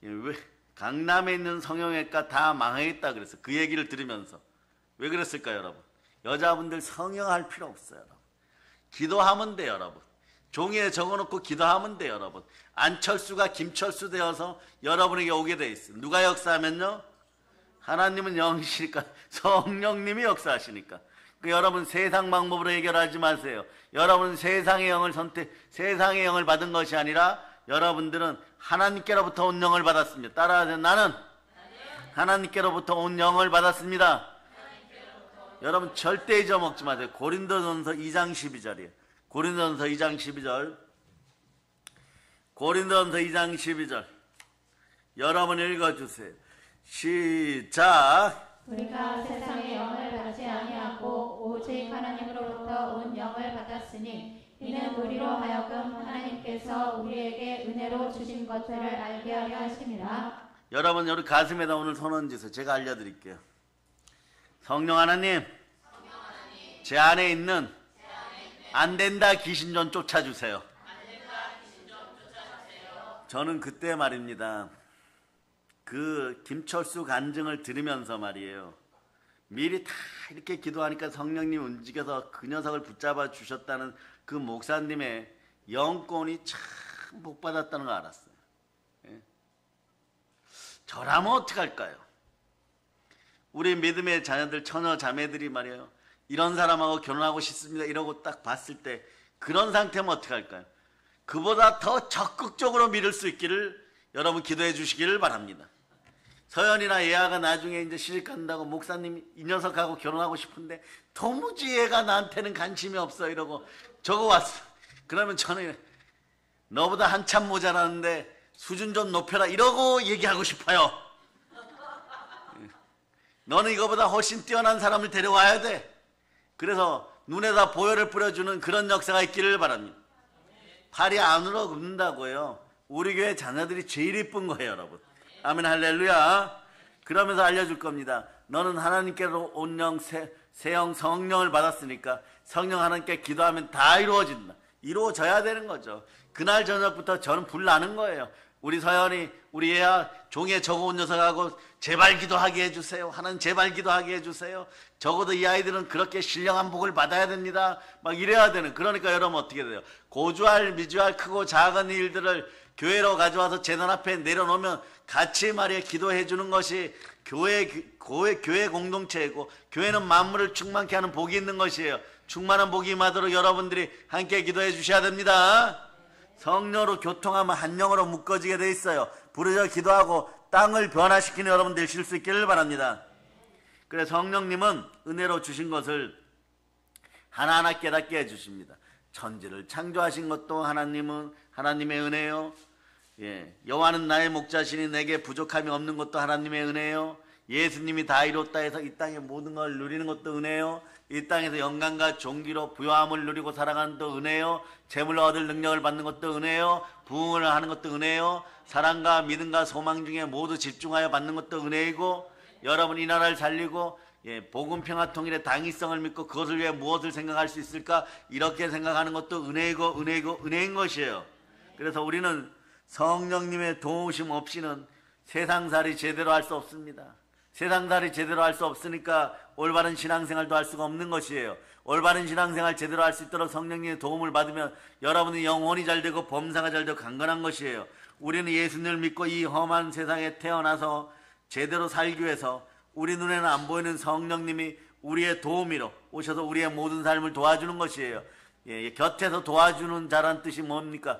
왜 강남에 있는 성형외과 다 망하겠다 그랬어. 그 얘기를 들으면서. 왜 그랬을까요, 여러분? 여자분들 성형할 필요 없어요, 여러분. 기도하면 돼요, 여러분. 종이에 적어놓고 기도하면 돼요, 여러분. 안철수가 김철수 되어서 여러분에게 오게 돼 있어요. 누가 역사하면요? 하나님은 영이시니까 성령님이 역사하시니까. 여러분 세상 방법으로 해결하지 마세요. 여러분 세상의 영을 세상의 영을 받은 것이 아니라 여러분들은 하나님께로부터 온 영을 받았습니다. 따라하세요. 나는 하나님께로부터 온 영을 받았습니다. 여러분 절대 잊어먹지 마세요. 고린도전서 2장 12절이에요. 고린도전서 2장 12절. 고린도전서 2장 12절. 여러분 읽어주세요. 시작. 우리가 세상의 영을 받지 아니하고 오직 하나님으로부터 온 영을 받았으니 이는 우리로 하여금 하나님께서 우리에게 은혜로 주신 것들을 알게 하려 하심이라. 여러분 여기 가슴에다 오늘 손 얹으세요. 제가 알려드릴게요. 성령 하나님, 제 안에 있는 안된다 귀신 좀 쫓아주세요. 저는 그때 말입니다. 그 김철수 간증을 들으면서 말이에요. 미리 다 이렇게 기도하니까 성령님 움직여서 그 녀석을 붙잡아 주셨다는 그 목사님의 영권이 참 복 받았다는 걸 알았어요. 예? 저라면 어떡할까요? 우리 믿음의 자녀들, 처녀 자매들이 말이에요. 이런 사람하고 결혼하고 싶습니다. 이러고 딱 봤을 때 그런 상태면 어떡할까요? 그보다 더 적극적으로 믿을 수 있기를 여러분 기도해 주시기를 바랍니다. 서연이나 예아가 나중에 이제 시집간다고 목사님 이 녀석하고 결혼하고 싶은데 도무지 얘가 나한테는 관심이 없어 이러고 저거 왔어. 그러면 저는 너보다 한참 모자라는데 수준 좀 높여라 이러고 얘기하고 싶어요. 너는 이거보다 훨씬 뛰어난 사람을 데려와야 돼. 그래서 눈에다 보혈을 뿌려주는 그런 역사가 있기를 바랍니다. 팔이 안으로 굽는다고요. 우리 교회 자녀들이 제일 이쁜 거예요, 여러분. 아멘, 할렐루야. 그러면서 알려줄 겁니다. 너는 하나님께로 온 영, 새영 성령을 받았으니까 성령 하나님께 기도하면 다 이루어진다. 이루어져야 되는 거죠. 그날 저녁부터 저는 불나는 거예요. 우리 서연이, 우리 애야 종이에 적어온 녀석하고 제발 기도하게 해주세요. 하나님 제발 기도하게 해주세요. 적어도 이 아이들은 그렇게 신령한 복을 받아야 됩니다. 막 이래야 되는. 그러니까 여러분 어떻게 돼요? 고주할 미주할 크고 작은 일들을 교회로 가져와서 재단 앞에 내려놓으면 같이 말이야 기도해 주는 것이 교회 공동체이고, 교회는 만물을 충만케 하는 복이 있는 것이에요. 충만한 복이 임하도록 여러분들이 함께 기도해 주셔야 됩니다. 성령으로 교통하면 한 영으로 묶어지게 돼 있어요. 부르짖어 기도하고 땅을 변화시키는 여러분 되실 수 있기를 바랍니다. 그래 성령님은 은혜로 주신 것을 하나하나 깨닫게 해주십니다. 천지를 창조하신 것도 하나님의 은혜요. 예, 여호와는 나의 목자시니 내게 부족함이 없는 것도 하나님의 은혜요. 예수님이 다 이뤘다 해서 이 땅의 모든 걸 누리는 것도 은혜요. 이 땅에서 영광과 존귀로 부요함을 누리고 살아가는 것도 은혜요. 재물로 얻을 능력을 받는 것도 은혜요. 부흥을 하는 것도 은혜요. 사랑과 믿음과 소망 중에 모두 집중하여 받는 것도 은혜이고, 여러분 이 나라를 살리고 복음 평화 통일의 당위성을 믿고 그것을 위해 무엇을 생각할 수 있을까 이렇게 생각하는 것도 은혜인 것이에요. 그래서 우리는 성령님의 도우심 없이는 세상살이 제대로 할 수 없습니다. 세상살이 제대로 할 수 없으니까 올바른 신앙생활도 할 수가 없는 것이에요. 올바른 신앙생활 제대로 할 수 있도록 성령님의 도움을 받으면 여러분의 영혼이 잘 되고 범사가 잘 되고 강건한 것이에요. 우리는 예수님을 믿고 이 험한 세상에 태어나서 제대로 살기 위해서 우리 눈에는 안 보이는 성령님이 우리의 도우미로 오셔서 우리의 모든 삶을 도와주는 것이에요. 곁에서 도와주는 자란 뜻이 뭡니까?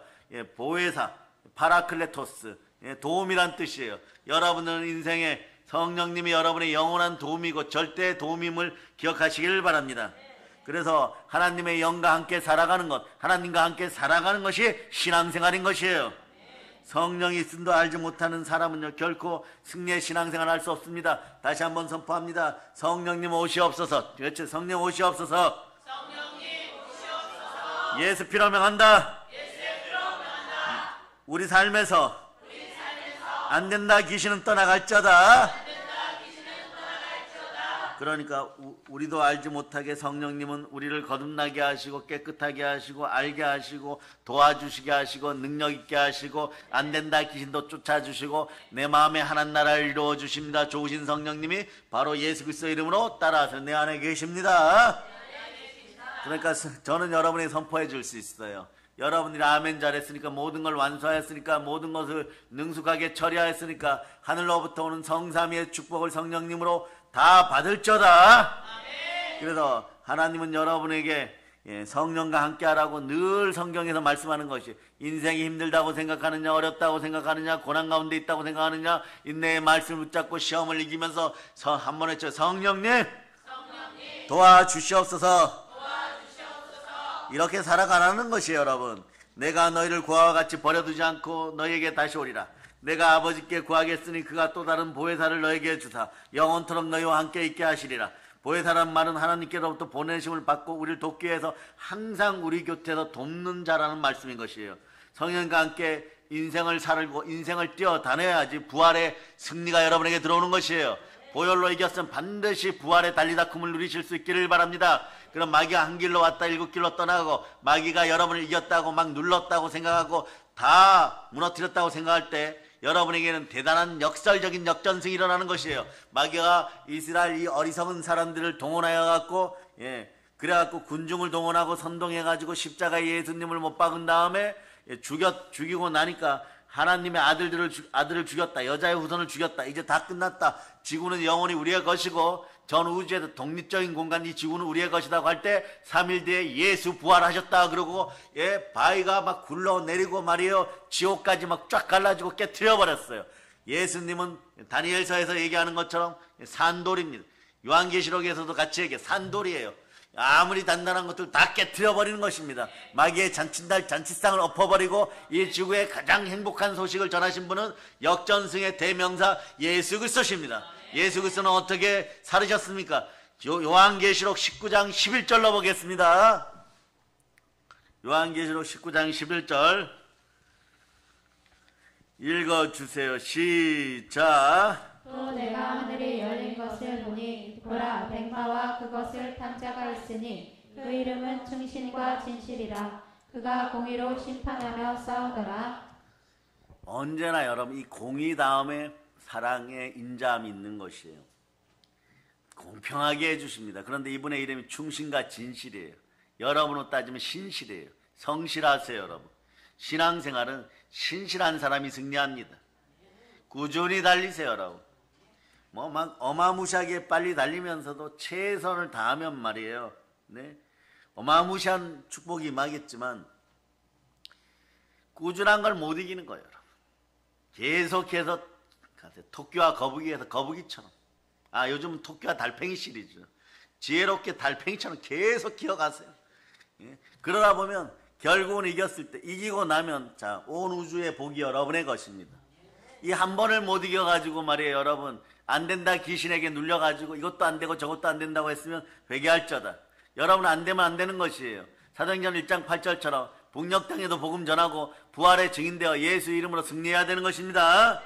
보혜사, 파라클레토스, 도움이란 뜻이에요. 여러분은 인생에 성령님이 여러분의 영원한 도움이고 절대 도움임을 기억하시길 바랍니다. 그래서 하나님의 영과 함께 살아가는 것, 하나님과 함께 살아가는 것이 신앙생활인 것이에요. 성령이 있음도 알지 못하는 사람은요 결코 승리의 신앙생활을 할 수 없습니다. 다시 한번 선포합니다. 성령님 오시옵소서. 그렇죠. 성령 오시옵소서. 예수 피로 명한다. 우리 삶에서 안 된다 귀신은 떠나갈지어다. 그러니까 우리도 알지 못하게 성령님은 우리를 거듭나게 하시고 깨끗하게 하시고 알게 하시고 도와주시게 하시고 능력 있게 하시고 안 된다 귀신도 쫓아주시고 내 마음에 하나님 나라를 이루어 주십니다. 좋으신 성령님이 바로 예수 그리스도 이름으로 따라서 내 안에 계십니다. 그러니까 저는 여러분이 선포해 줄 수 있어요. 여러분들이 아멘 잘했으니까, 모든 걸 완수하였으니까, 모든 것을 능숙하게 처리하였으니까 하늘로부터 오는 성삼위의 축복을 성령님으로 다 받을지어다. 그래서 하나님은 여러분에게 성령과 함께하라고 늘 성경에서 말씀하는 것이 인생이 힘들다고 생각하느냐 어렵다고 생각하느냐 고난 가운데 있다고 생각하느냐 인내의 말씀을 붙잡고 시험을 이기면서 한 번 했죠. 성령님 도와주시옵소서. 이렇게 살아가라는 것이에요. 여러분, 내가 너희를 고아와 같이 버려두지 않고 너희에게 다시 오리라. 내가 아버지께 구하겠으니 그가 또 다른 보혜사를 너희에게 주사 영원토록 너희와 함께 있게 하시리라. 보혜사란 말은 하나님께로부터 보내심을 받고 우리를 돕기 위해서 항상 우리 곁에서 돕는 자라는 말씀인 것이에요. 성령과 함께 인생을 살고 인생을 뛰어다녀야지 부활의 승리가 여러분에게 들어오는 것이에요. 보혈로 이겼으면 반드시 부활의 달리다툼을 누리실 수 있기를 바랍니다. 그럼 마귀가 한 길로 왔다 일곱 길로 떠나고 마귀가 여러분을 이겼다고 막 눌렀다고 생각하고 다 무너뜨렸다고 생각할 때 여러분에게는 대단한 역설적인 역전승이 일어나는 것이에요. 마귀가 이스라엘 이 어리석은 사람들을 동원하여 갖고 그래갖고 군중을 동원하고 선동해가지고 십자가에 예수님을 못 박은 다음에 죽이고 나니까 하나님의 아들을 죽였다. 여자의 후손을 죽였다. 이제 다 끝났다. 지구는 영원히 우리의 것이고 전 우주에서 독립적인 공간 이 지구는 우리의 것이라고 할 때 3일 뒤에 예수 부활하셨다. 그러고 바위가 막 굴러내리고 말이에요. 지옥까지 막 쫙 갈라지고 깨트려 버렸어요. 예수님은 다니엘서에서 얘기하는 것처럼 산돌입니다. 요한계시록에서도 같이 얘기해. 산돌이에요. 아무리 단단한 것들 다 깨트려 버리는 것입니다. 마귀의 잔치상을 엎어버리고 이 지구의 가장 행복한 소식을 전하신 분은 역전승의 대명사 예수 그리스도십니다. 예수 그리스도는 어떻게 살으셨습니까? 요한계시록 19장 11절로 보겠습니다. 요한계시록 19장 11절 읽어주세요. 시작. 또 내가 하늘이 열린 것을 보니 보라 백마와 그것을 탄 자가 있으니 그 이름은 충신과 진실이라. 그가 공의로 심판하며 싸우더라. 언제나 여러분 이 공의 다음에 사랑의 인자함이 있는 것이에요. 공평하게 해주십니다. 그런데 이분의 이름이 충신과 진실이에요. 여러분으로 따지면 신실이에요. 성실하세요. 여러분, 신앙생활은 신실한 사람이 승리합니다. 꾸준히 달리세요. 여러분, 막 어마무시하게 빨리 달리면서도 최선을 다하면 말이에요. 어마무시한 축복이 임하겠지만 꾸준한 걸 못 이기는 거예요. 여러분, 계속해서 가세요. 토끼와 거북이에서 거북이처럼. 요즘은 토끼와 달팽이 시리즈. 지혜롭게 달팽이처럼 계속 기어가세요. 그러다 보면 결국은 이겼을 때, 이기고 나면 온 우주의 복이 여러분의 것입니다. 이 한 번을 못 이겨가지고 말이에요. 여러분, 안 된다 귀신에게 눌려가지고 이것도 안 되고 저것도 안 된다고 했으면 회개할저다. 여러분 안 되면 안 되는 것이에요. 사도행전 1장 8절처럼 북녘 땅에도 복음 전하고 부활의 증인되어 예수 이름으로 승리해야 되는 것입니다.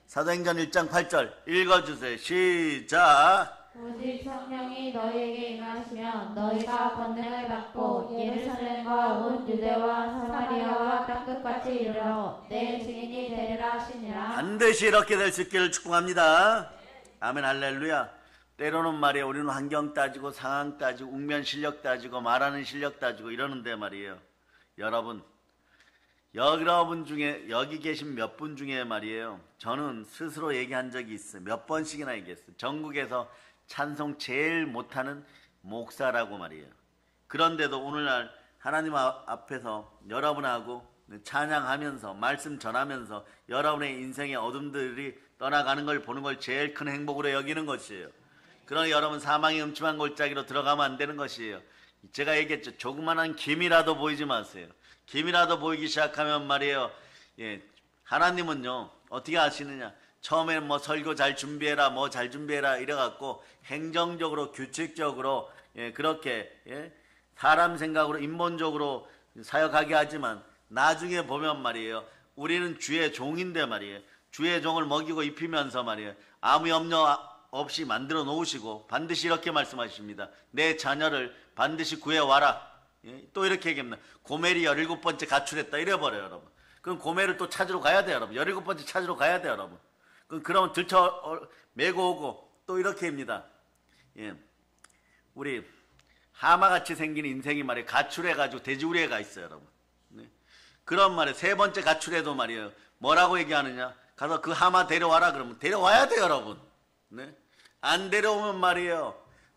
사도행전 1장 8절 읽어주세요. 시작. 오직 성령이 너희에게 임하시면 너희가 권능을 받고 예루살렘과 온 유대와 사마리아와 땅끝까지 이르러 내 증인이 되리라 하시니라. 반드시 이렇게 될 수 있기를 축복합니다. 아멘 할렐루야. 때로는 말이에요, 우리는 환경 따지고 상황 따지고 웅변 실력 따지고 말하는 실력 따지고 이러는데 말이에요, 여러분 중에 여기 계신 몇 분 중에 말이에요, 저는 스스로 얘기한 적이 있어요. 몇 번씩이나 얘기했어요. 전국에서 찬송 제일 못하는 목사라고 말이에요. 그런데도 오늘날 하나님 앞에서 여러분하고 찬양하면서 말씀 전하면서 여러분의 인생의 어둠들이 떠나가는 걸 보는 걸 제일 큰 행복으로 여기는 것이에요. 그러나 여러분, 사망의 음침한 골짜기로 들어가면 안 되는 것이에요. 제가 얘기했죠. 조그만한 김이라도 보이지 마세요. 김이라도 보이기 시작하면 말이에요, 하나님은요 어떻게 하시느냐, 처음에 뭐 설교 잘 준비해라, 뭐 잘 준비해라 이래갖고 행정적으로 규칙적으로 그렇게 사람 생각으로 인본적으로 사역하게 하지만 나중에 보면 말이에요, 우리는 주의 종인데 말이에요, 주의 종을 먹이고 입히면서 말이에요, 아무 염려 없이 만들어 놓으시고 반드시 이렇게 말씀하십니다. 내 자녀를 반드시 구해와라. 또 이렇게 얘기합니다. 고멜이 17번째 가출했다 이래버려요. 여러분, 그럼 고멜을 또 찾으러 가야 돼요. 여러분, 17번째 찾으러 가야 돼요. 여러분, 그러면 들쳐 메고 오고 또 이렇게 합니다. 우리 하마같이 생긴 인생이 말이에요, 가출해가지고 돼지우리에 가 있어요. 여러분, 그런 말에 세 번째 가출해도 말이에요, 뭐라고 얘기하느냐, 가서 그 하마 데려와라. 그러면 데려와야 돼요. 여러분, 안 데려오면 말이에요,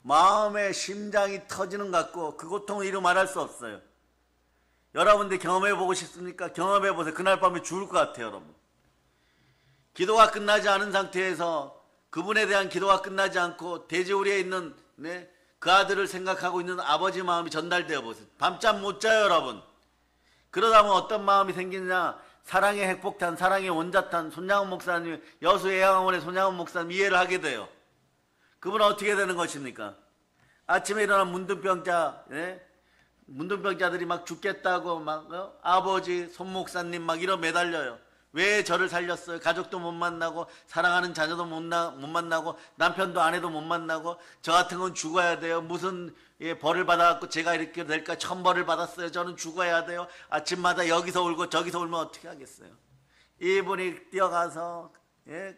마음의 심장이 터지는 것 같고 그 고통을 이루 말할 수 없어요. 여러분들 경험해보고 싶습니까? 경험해보세요. 그날 밤에 죽을 것 같아요. 여러분. 기도가 끝나지 않은 상태에서 그분에 대한 기도가 끝나지 않고 돼지우리에 있는 그 아들을 생각하고 있는 아버지 마음이 전달되어 보세요. 밤잠 못 자요. 여러분. 그러다 보면 어떤 마음이 생기느냐, 사랑의 핵폭탄, 사랑의 원자탄, 손양훈 목사님, 여수 예양원의 손양훈 목사님 이해를 하게 돼요. 그분은 어떻게 되는 것입니까? 아침에 일어난 문둥병자, 문둥병자들이 막 죽겠다고 막 아버지, 손 목사님 막 이러 매달려요. 왜 저를 살렸어요? 가족도 못 만나고 사랑하는 자녀도 못 만나고 남편도 아내도 못 만나고 저 같은 건 죽어야 돼요. 무슨 벌을 받아갖고 제가 이렇게 될까? 천벌을 받았어요. 저는 죽어야 돼요. 아침마다 여기서 울고 저기서 울면 어떻게 하겠어요? 이분이 뛰어가서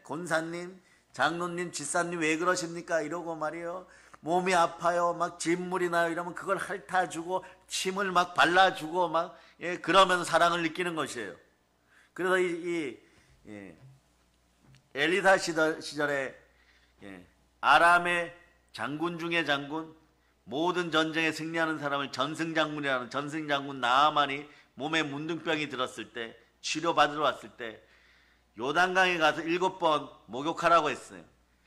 권사님, 장로님, 집사님 왜 그러십니까? 이러고 말이에요. 몸이 아파요. 막 진물이 나요. 이러면 그걸 핥아주고 침을 막 발라주고 막 그러면서 사랑을 느끼는 것이에요. 그래서 엘리사 시절에 아람의 장군 중에 장군, 모든 전쟁에 승리하는 사람을 전승장군이라는 전승장군 나아만이 몸에 문둥병이 들었을 때, 치료받으러 왔을 때 요단강에 가서 7번 목욕하라고 했어요.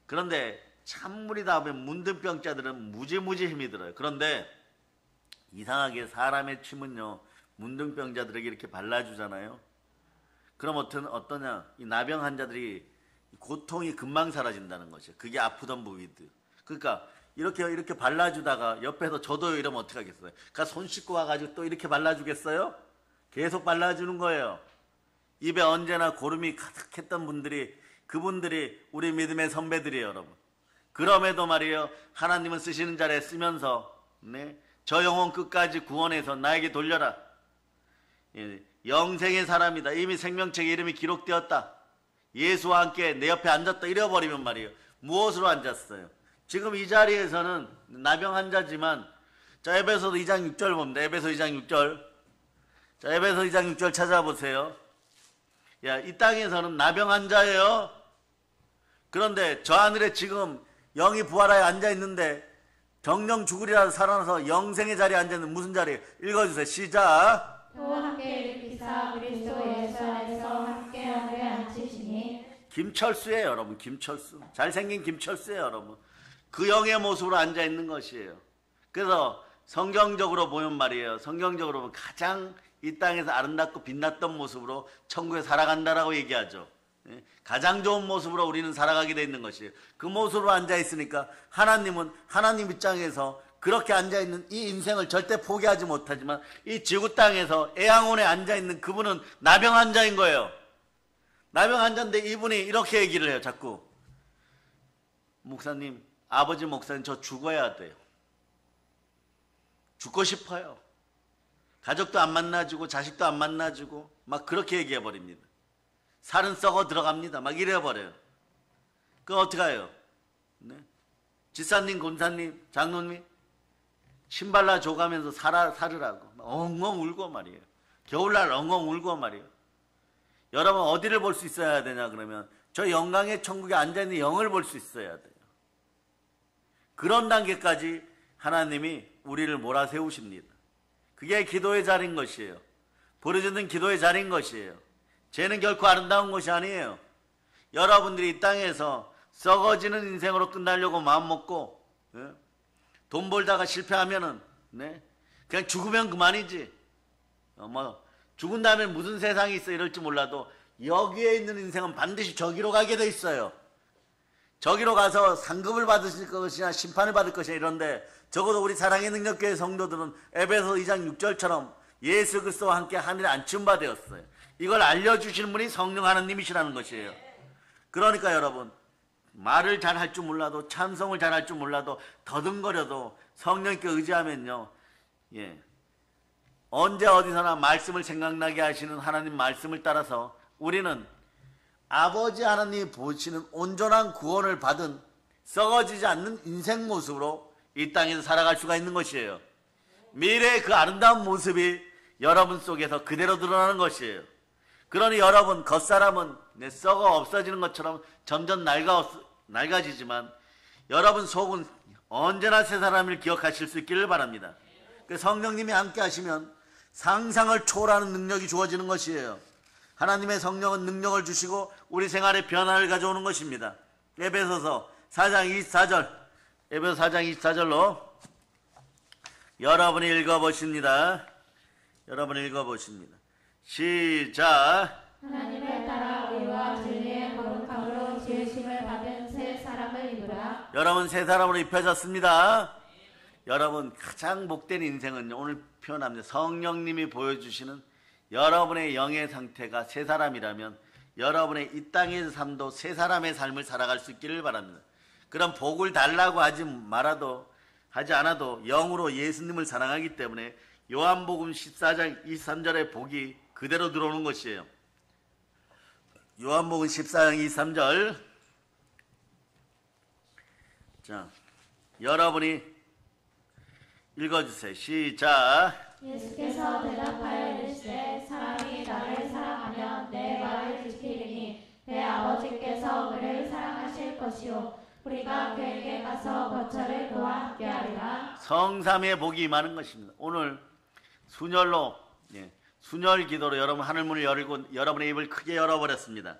그런데 찬물이 닿으면 문둥병자들은 무지무지 힘이 들어요. 그런데 이상하게 사람의 침은요, 문둥병자들에게 이렇게 발라주잖아요. 그럼 어떠냐? 이 나병 환자들이 고통이 금방 사라진다는 것이에요. 그게 아프던 부위들. 그러니까 이렇게 발라주다가 옆에서 저도 이러면 어떻게 하겠어요? 그러니까 손 씻고 와가지고 또 이렇게 발라주겠어요? 계속 발라주는 거예요. 입에 언제나 고름이 가득했던 분들이, 그분들이 우리 믿음의 선배들이에요, 여러분. 그럼에도 말이에요, 하나님은 쓰시는 자리에 쓰면서 저 영혼 끝까지 구원해서 나에게 돌려라. 영생의 사람이다. 이미 생명책에 이름이 기록되었다. 예수와 함께 내 옆에 앉았다. 이래버리면 말이에요, 무엇으로 앉았어요? 지금 이 자리에서는 나병 환자지만, 자, 에베소 2장 6절 봅니다. 에베소 2장 6절. 자, 에베소 2장 6절 찾아보세요. 야, 이 땅에서는 나병 환자예요. 그런데 저 하늘에 지금 영이 부활하여 앉아있는데 정령 죽으리라 살아나서 영생의 자리에 앉아있는 무슨 자리예요? 읽어주세요. 시작. 또 함께 일으키사 그리스도 예수 안에서 함께 하늘에 앉히시니. 김철수예요, 여러분. 김철수. 잘생긴 김철수예요, 여러분. 그 영의 모습으로 앉아있는 것이에요. 그래서 성경적으로 보면 말이에요, 성경적으로 보면 가장 이 땅에서 아름답고 빛났던 모습으로 천국에 살아간다라고 얘기하죠. 가장 좋은 모습으로 우리는 살아가게 돼 있는 것이에요. 그 모습으로 앉아있으니까 하나님은 하나님 입장에서 그렇게 앉아있는 이 인생을 절대 포기하지 못하지만 이 지구 땅에서 애양원에 앉아있는 그분은 나병 환자인 거예요. 나병 환자인데 이분이 이렇게 얘기를 해요. 자꾸. 목사님, 아버지 목사님, 저 죽어야 돼요. 죽고 싶어요. 가족도 안 만나주고 자식도 안 만나주고 막 그렇게 얘기해버립니다. 살은 썩어 들어갑니다. 막 이래버려요. 그거 어떡해요? 지사님, 권사님, 장로님 신발라 줘가면서 살으라고 엉엉 울고 말이에요. 겨울날 엉엉 울고 말이에요. 여러분 어디를 볼 수 있어야 되냐 그러면 저 영광의 천국에 앉아있는 영을 볼 수 있어야 돼요. 그런 단계까지 하나님이 우리를 몰아세우십니다. 그게 기도의 자리인 것이에요. 부르짖는 기도의 자리인 것이에요. 죄는 결코 아름다운 것이 아니에요. 여러분들이 이 땅에서 썩어지는 인생으로 끝나려고 마음먹고 돈 벌다가 실패하면은 그냥 죽으면 그만이지. 죽은 다음에 무슨 세상이 있어 이럴지 몰라도 여기에 있는 인생은 반드시 저기로 가게 돼 있어요. 저기로 가서 상급을 받으실 것이냐 심판을 받을 것이냐 이런데 적어도 우리 사랑의 능력교회 성도들은 에베소 2장 6절처럼 예수 그리스도와 함께 하늘에 앉힌 바 되었어요. 이걸 알려주시는 분이 성령 하나님이시라는 것이에요. 그러니까 여러분 말을 잘 할 줄 몰라도 찬송을 잘 할 줄 몰라도 더듬거려도 성령께 의지하면요, 언제 어디서나 말씀을 생각나게 하시는 하나님 말씀을 따라서 우리는 아버지 하나님이 보시는 온전한 구원을 받은 썩어지지 않는 인생 모습으로 이 땅에서 살아갈 수가 있는 것이에요. 미래의 그 아름다운 모습이 여러분 속에서 그대로 드러나는 것이에요. 그러니 여러분 겉사람은 썩어 없어지는 것처럼 점점 낡아지지만 여러분 속은 언제나 새 사람을 기억하실 수 있기를 바랍니다. 그 성령님이 함께 하시면 상상을 초월하는 능력이 주어지는 것이에요. 하나님의 성령은 능력을 주시고 우리 생활에 변화를 가져오는 것입니다. 에베소서 4장 24절, 에베소 4장 24절로 여러분이 읽어보십니다. 여러분이 읽어보십니다. 시작. 하나님을 따라 의와 진리의 거룩함으로 지으심을 받은 새 사람을 입으라. 여러분 새 사람으로 입혀졌습니다. 여러분 가장 복된 인생은 오늘 표현합니다. 성령님이 보여주시는 여러분의 영의 상태가 새 사람이라면 여러분의 이 땅의 삶도 새 사람의 삶을 살아갈 수 있기를 바랍니다. 그럼 복을 달라고 하지 않아도 영으로 예수님을 사랑하기 때문에 요한복음 14장 23절의 복이 그대로 들어오는 것이에요. 요한복음 14장 23절. 자, 여러분이 읽어주세요. 시작. 예수께서 대답하여 이르시되 사람이 나를 사랑하면 내 말을 지키리니 내 아버지께서 그를 사랑하실 것이요 우리가 그에게 가서 거처를 그와 함께하리라. 성삼의 복이 임하는 것입니다. 오늘 순혈로 순혈 기도로 여러분 하늘문을 열고 여러분의 입을 크게 열어버렸습니다.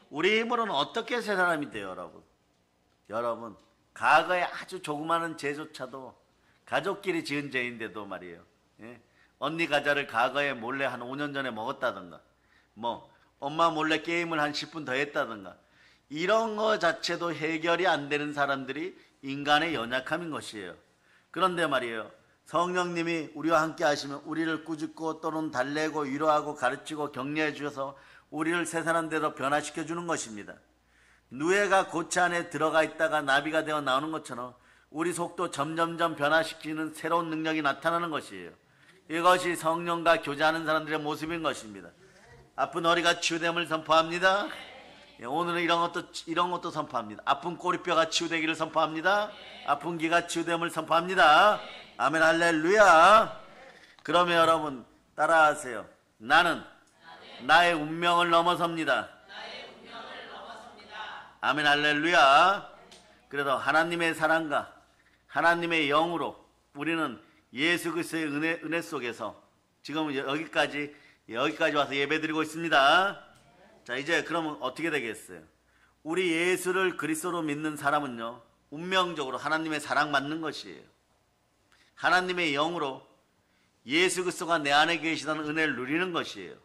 우리 힘으로는 어떻게 새 사람이 돼요, 여러분 과거에 아주 조그마한 죄조차도 가족끼리 지은 죄인데도 말이에요. 언니 과자를 과거에 몰래 한 5년 전에 먹었다던가 엄마 몰래 게임을 한 10분 더 했다던가 이런 거 자체도 해결이 안 되는 사람들이 인간의 연약함인 것이에요. 그런데 말이에요, 성령님이 우리와 함께 하시면 우리를 꾸짖고 또는 달래고 위로하고 가르치고 격려해 주셔서 우리를 새 사람대로 변화시켜 주는 것입니다. 누에가 고체 안에 들어가 있다가 나비가 되어 나오는 것처럼 우리 속도 점점점 변화시키는 새로운 능력이 나타나는 것이에요. 이것이 성령과 교제하는 사람들의 모습인 것입니다. 아픈 허리가 치유됨을 선포합니다. 오늘은 이런 것도 선포합니다. 아픈 꼬리뼈가 치유되기를 선포합니다. 아픈 기가 치유됨을 선포합니다. 아멘, 할렐루야. 그러면 여러분 따라하세요. 나는 나의 운명을 넘어섭니다. 아멘, 할렐루야. 그래도 하나님의 사랑과 하나님의 영으로 우리는 예수 그리스도의 은혜 속에서 지금 여기까지 와서 예배드리고 있습니다. 자, 이제 그러면 어떻게 되겠어요? 우리 예수를 그리스도로 믿는 사람은요, 운명적으로 하나님의 사랑 받는 것이에요. 하나님의 영으로 예수 그리스도가 내 안에 계시다는 은혜를 누리는 것이에요.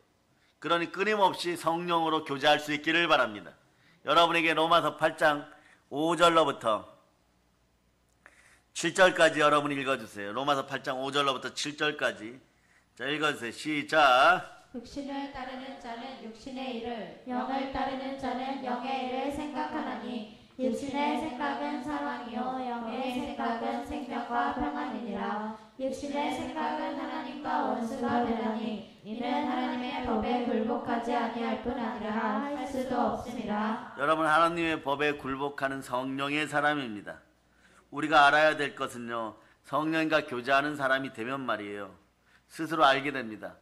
그러니 끊임없이 성령으로 교제할 수 있기를 바랍니다. 여러분에게 로마서 8장 5절로부터 7절까지 여러분이 읽어주세요. 로마서 8장 5절로부터 7절까지. 자, 읽어주세요. 시작. 육신을 따르는 자는 육신의 일을, 영을 따르는 자는 영의 일을 생각하나니 육신의 생각은 사망이요 영의 생각은 생명과 평안이니라. 육신의 생각은 하나님과 원수가 되나니 이는 하나님의 법에 굴복하지 아니할 뿐 아니라 할 수도 없음이라. 여러분, 하나님의 법에 굴복하는 성령의 사람입니다. 우리가 알아야 될 것은요, 성령과 교제하는 사람이 되면 말이에요, 스스로 알게 됩니다.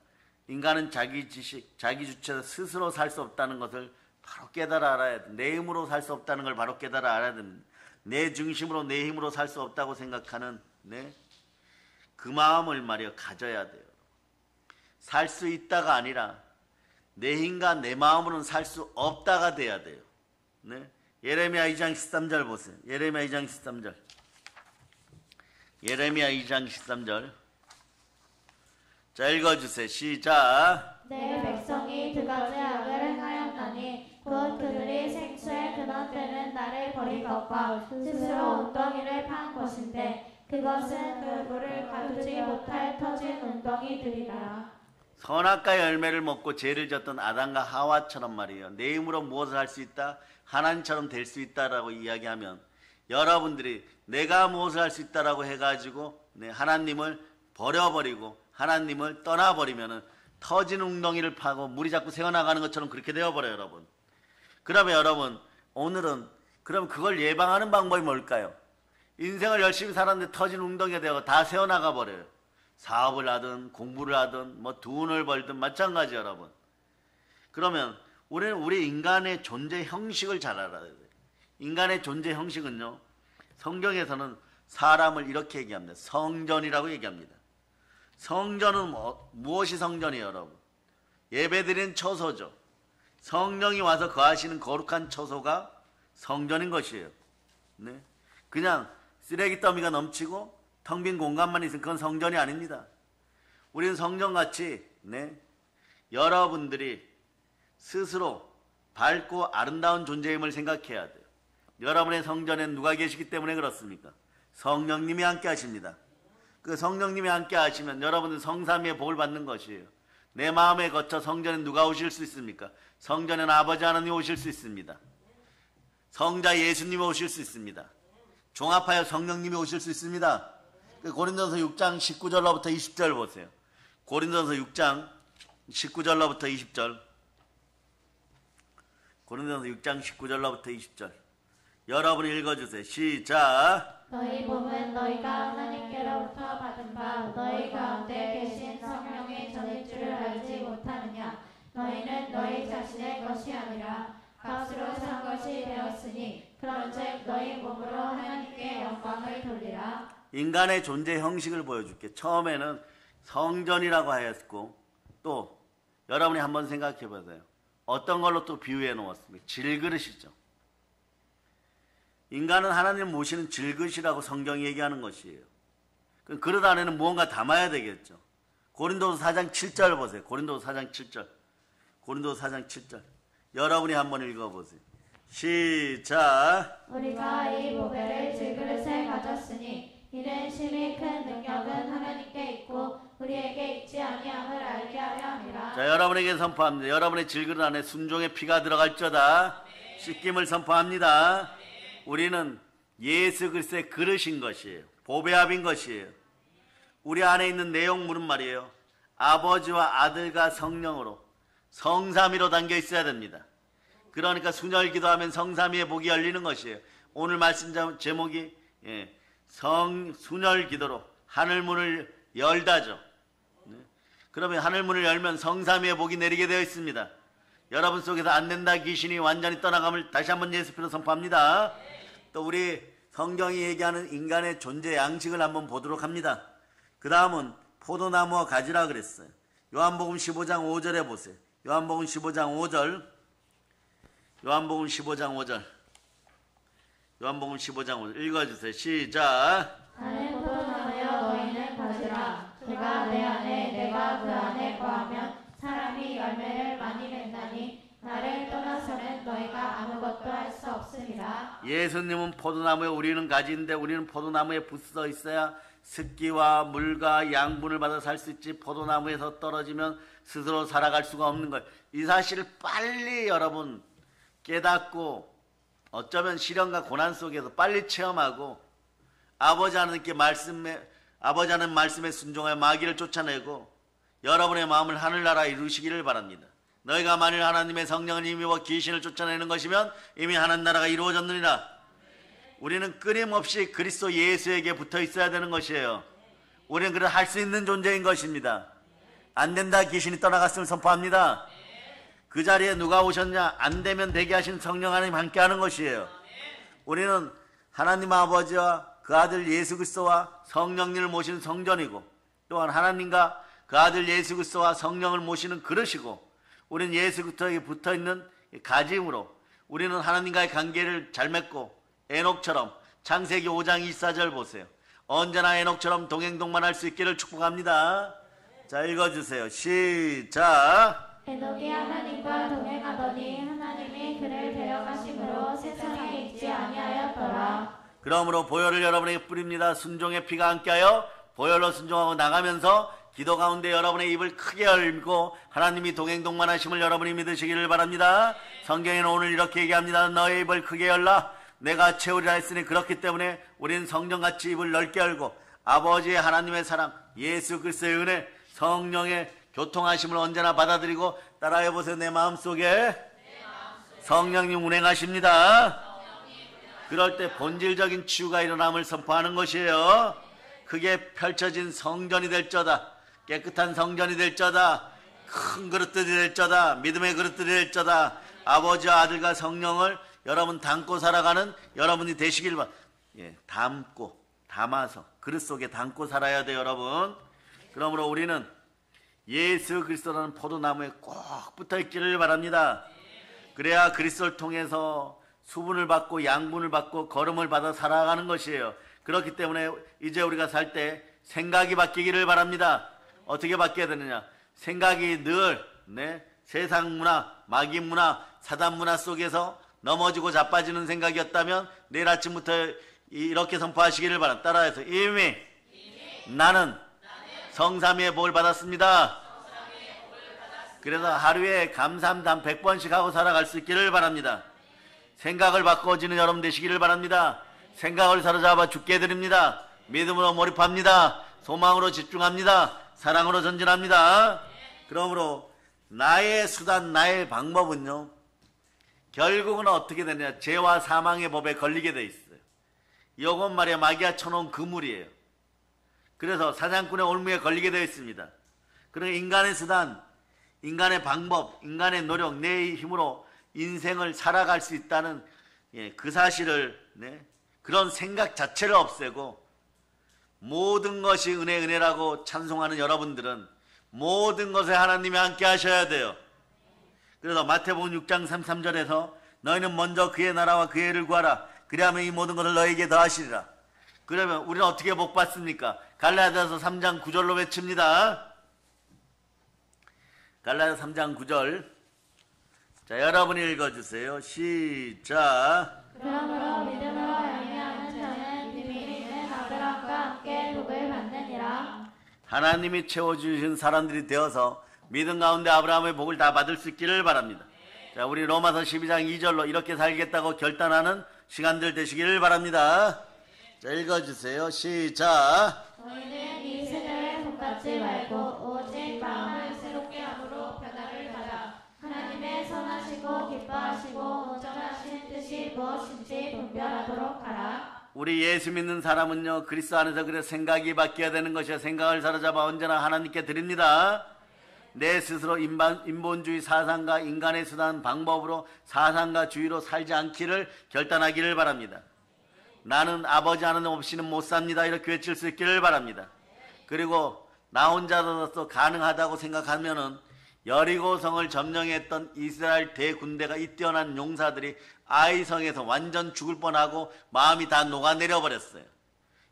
인간은 자기 지식, 자기 주체로 스스로 살 수 없다는 것을 바로 깨달아 알아야 돼. 내 힘으로 살 수 없다는 걸 바로 깨달아 알아야 됩니다. 내 중심으로 내 힘으로 살 수 없다고 생각하는 그 마음을 말이에요, 가져야 돼요. 살 수 있다가 아니라 내 힘과 내 마음으로는 살 수 없다가 돼야 돼요. 예레미야 2장 13절 보세요. 예레미야 2장 13절. 예레미야 2장 13절. 자, 읽어주세요. 시작. 내 백성이 두 가지 악을 행하였나니 곧 그들이 생수의 근원되는 나를 버린 것과 스스로 웅덩이를 판 것인데 그것은 그 물을 가두지 못할 터진 웅덩이들이라. 선악과의 열매를 먹고 죄를 졌던 아담과 하와처럼 말이에요, 내 힘으로 무엇을 할 수 있다? 하나님처럼 될 수 있다라고 이야기하면 여러분들이 내가 무엇을 할 수 있다라고 해가지고 하나님을 버려버리고 하나님을 떠나버리면은 터진 웅덩이를 파고 물이 자꾸 새어나가는 것처럼 그렇게 되어버려요, 여러분. 그러면 여러분, 오늘은 그럼 그걸 예방하는 방법이 뭘까요? 인생을 열심히 살았는데 터진 웅덩이가 되고 다 새어나가 버려요. 사업을 하든 공부를 하든 돈을 벌든 마찬가지, 여러분. 그러면 우리는 우리 인간의 존재 형식을 잘 알아야 돼요. 인간의 존재 형식은요, 성경에서는 사람을 이렇게 얘기합니다. 성전이라고 얘기합니다. 성전은 무엇이 성전이에요, 여러분? 예배드리는 처소죠. 성령이 와서 거하시는 거룩한 처소가 성전인 것이에요. 네. 그냥 쓰레기 더미가 넘치고 텅 빈 공간만 있으면 그건 성전이 아닙니다. 우리는 성전같이 여러분들이 스스로 밝고 아름다운 존재임을 생각해야 돼요. 여러분의 성전엔 누가 계시기 때문에 그렇습니까? 성령님이 함께 하십니다. 그 성령님이 함께 하시면 여러분은 성삼위의 복을 받는 것이에요. 내 마음에 거쳐 성전에 누가 오실 수 있습니까? 성전에는 아버지 하나님이 오실 수 있습니다. 성자 예수님이 오실 수 있습니다. 종합하여 성령님이 오실 수 있습니다. 고린도서 6장 19절로부터 20절 보세요. 고린도서 6장 19절로부터 20절. 고린도서 6장 19절로부터 20절. 여러분이 읽어주세요. 시작. 너희 몸은 너희가 하나님께로부터 받은 바 너희 가운데 계신 성령의 전일 줄을 알지 못하느냐. 너희는 너희 자신의 것이 아니라 값으로 산 것이 되었으니 그런즉 너희 몸으로 하나님께 영광을 돌리라. 인간의 존재 형식을 보여줄게. 처음에는 성전이라고 하였고, 또 여러분이 한번 생각해 보세요. 어떤 걸로 또 비유해 놓았습니까? 질그릇이죠. 인간은 하나님 모시는 질그릇이라고 성경이 얘기하는 것이에요. 그릇 안에는 무언가 담아야 되겠죠. 고린도서 4장 7절 보세요. 고린도서 4장 7절. 고린도서 4장 7절. 여러분이 한번 읽어보세요. 시작. 우리가 이 보배를 질그릇에 가졌으니 이는 심히 큰 능력은 하나님께 있고 우리에게 있지 아니함을 알게 하려 함이라. 자, 여러분에게 선포합니다. 여러분의 질그릇 안에 순종의 피가 들어갈저다. 씻김을 선포합니다. 우리는 예수 그리스도의 그릇인 것이에요. 보배합인 것이에요. 우리 안에 있는 내용물은 말이에요. 아버지와 아들과 성령으로 성삼위로 담겨 있어야 됩니다. 그러니까 순혈 기도하면 성삼위의 복이 열리는 것이에요. 오늘 말씀 제목이 순혈 기도로 하늘문을 열다죠. 그러면 하늘문을 열면 성삼위의 복이 내리게 되어 있습니다. 여러분 속에서 안 된다 귀신이 완전히 떠나감을 다시 한번 예수님으로 선포합니다. 또 우리 성경이 얘기하는 인간의 존재 양식을 한번 보도록 합니다. 그 다음은 포도나무와 가지라 그랬어요. 요한복음 15장 5절에 보세요. 요한복음 15장 5절. 요한복음 15장 5절. 요한복음 15장 5절 읽어주세요. 시작. 나는 포도나무여 너희는 가지라. 그가 내 안에 내가 그 안에 거하면 사람이 열매를 많이 맺나니 나를 떠나서는 너희가 아무것도 할 수 없습니다. 예수님은 포도나무에 우리는 가지인데 우리는 포도나무에 붙어 있어야 습기와 물과 양분을 받아 살 수 있지 포도나무에서 떨어지면 스스로 살아갈 수가 없는 거예요. 이 사실을 빨리 여러분 깨닫고 어쩌면 시련과 고난 속에서 빨리 체험하고 아버지 하나님께 아버지 하나님 말씀에 순종하여 마귀를 쫓아내고 여러분의 마음을 하늘나라에 이루시기를 바랍니다. 너희가 만일 하나님의 성령을 힘입어 귀신을 쫓아내는 것이면 이미 하나님 나라가 이루어졌느니라. 우리는 끊임없이 그리스도 예수에게 붙어 있어야 되는 것이에요. 우리는 그를 할 수 있는 존재인 것입니다. 안 된다 귀신이 떠나갔음을 선포합니다. 그 자리에 누가 오셨냐? 안 되면 되게 하신 성령 하나님 함께 하는 것이에요. 우리는 하나님 아버지와 그 아들 예수 그리스도와 성령님을 모시는 성전이고 또한 하나님과 그 아들 예수 그리스도와 성령을 모시는 그릇이고 우리는 예수 그리스도에게 붙어있는 가짐으로 우리는 하나님과의 관계를 잘 맺고 에녹처럼 창세기 5장 24절 보세요. 언제나 에녹처럼 동행동만 할 수 있기를 축복합니다. 자, 읽어주세요. 시작. 에녹이 하나님과 동행하더니 하나님이 그를 데려가심으로 세상에 있지 아니하였더라. 그러므로 보혈을 여러분에게 뿌립니다. 순종의 피가 함께하여 보혈로 순종하고 나가면서 기도 가운데 여러분의 입을 크게 열고 하나님이 동행동만하심을 여러분이 믿으시기를 바랍니다. 성경에는 오늘 이렇게 얘기합니다. 너의 입을 크게 열라 내가 채우리라 했으니 그렇기 때문에 우리는 성령같이 입을 넓게 열고 아버지의 하나님의 사랑 예수 그리스도의 은혜 성령의 교통하심을 언제나 받아들이고 따라해보세요. 내 마음속에 성령님 운행하십니다. 그럴 때 본질적인 치유가 일어남을 선포하는 것이에요. 크게 펼쳐진 성전이 될저다. 깨끗한 성전이 될저다. 큰 그릇들이 될저다. 믿음의 그릇들이 될저다. 아버지와 아들과 성령을 여러분 담고 살아가는 여러분이 되시길 바랍니다. 담아서 그릇 속에 담고 살아야 돼요, 여러분. 그러므로 우리는 예수 그리스도라는 포도나무에 꼭 붙어 있기를 바랍니다. 그래야 그리스도를 통해서 수분을 받고 양분을 받고 거름을 받아 살아가는 것이에요. 그렇기 때문에 이제 우리가 살 때 생각이 바뀌기를 바랍니다. 어떻게 바뀌어야 되느냐? 생각이 늘 세상 문화, 마귀 문화, 사단 문화 속에서 넘어지고 자빠지는 생각이었다면 내일 아침부터 이렇게 선포하시기를 바랍니다. 따라해서 이미 나는 성삼위의 복을 받았습니다. 그래서 하루에 감사함 100번씩 하고 살아갈 수 있기를 바랍니다. 생각을 바꿔지는 여러분 되시기를 바랍니다. 생각을 사로잡아 죽게 해드립니다. 믿음으로 몰입합니다. 소망으로 집중합니다. 사랑으로 전진합니다. 그러므로 나의 수단, 나의 방법은요, 결국은 어떻게 되냐? 죄와 사망의 법에 걸리게 돼 있어요. 이건 말이야 마귀가 쳐놓은 그물이에요. 그래서 사냥꾼의 올무에 걸리게 되어 있습니다. 그러니까 인간의 수단, 인간의 방법, 인간의 노력, 내 힘으로 인생을 살아갈 수 있다는 그 사실을, 그런 생각 자체를 없애고 모든 것이 은혜라고 찬송하는 여러분들은 모든 것에 하나님이 함께 하셔야 돼요. 그래서 마태복음 6장 33절에서 너희는 먼저 그의 나라와 그의 의를 구하라. 그리하면 이 모든 것을 너희에게 더하시리라. 그러면 우리는 어떻게 복 받습니까? 갈라디아서 3장 9절로 외칩니다. 갈라디아서 3장 9절. 자, 여러분이 읽어주세요. 시작. 그러므로 믿음으로 말미암은 자는 믿음이 있는 아브라함과 함께 복을 받느니라. 하나님이 채워주신 사람들이 되어서 믿음 가운데 아브라함의 복을 다 받을 수 있기를 바랍니다. 자, 우리 로마서 12장 2절로 이렇게 살겠다고 결단하는 시간들 되시기를 바랍니다. 자, 읽어주세요. 시작. 너희는 이 세대를 본받지 말고 오직 마음을 새롭게 함으로 변화를 받아 하나님의 선하시고 기뻐하시고 온전하신 뜻이 무엇인지 분별하도록 하라. 우리 예수 믿는 사람은요, 그리스도 안에서 그래 생각이 바뀌어야 되는 것이요, 생각을 사로잡아 언제나 하나님께 드립니다. 내 스스로 인본주의 사상과 인간의 수단 방법으로 사상과 주의로 살지 않기를 결단하기를 바랍니다. 나는 아버지 하나님 없이는 못 삽니다. 이렇게 외칠 수 있기를 바랍니다. 그리고 나 혼자로서 가능하다고 생각하면은 여리고성을 점령했던 이스라엘 대군대가 이 뛰어난 용사들이 아이성에서 완전 죽을 뻔하고 마음이 다 녹아내려 버렸어요.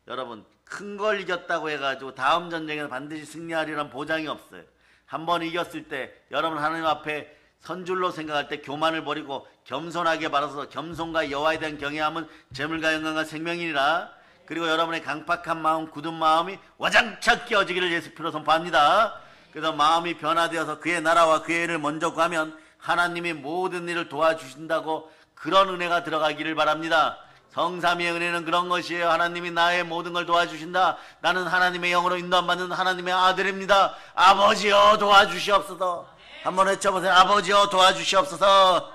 여러분, 큰 걸 이겼다고 해가지고 다음 전쟁에서 반드시 승리하리란 보장이 없어요. 한번 이겼을 때 여러분 하나님 앞에 선줄로 생각할 때 교만을 버리고 겸손하게 바라서 겸손과 여호와에 대한 경외함은 재물과 영광과 생명이니라. 그리고 여러분의 강팍한 마음, 굳은 마음이 와장창 깨어지기를 예수 피로 선포합니다. 그래서 마음이 변화되어서 그의 나라와 그의 일을 먼저 구하면 하나님이 모든 일을 도와주신다고 그런 은혜가 들어가기를 바랍니다. 성삼위의 은혜는 그런 것이에요. 하나님이 나의 모든 걸 도와주신다. 나는 하나님의 영으로 인도받는 하나님의 아들입니다. 아버지여 도와주시옵소서. 한번 외쳐보세요. 아버지여 도와주시옵소서.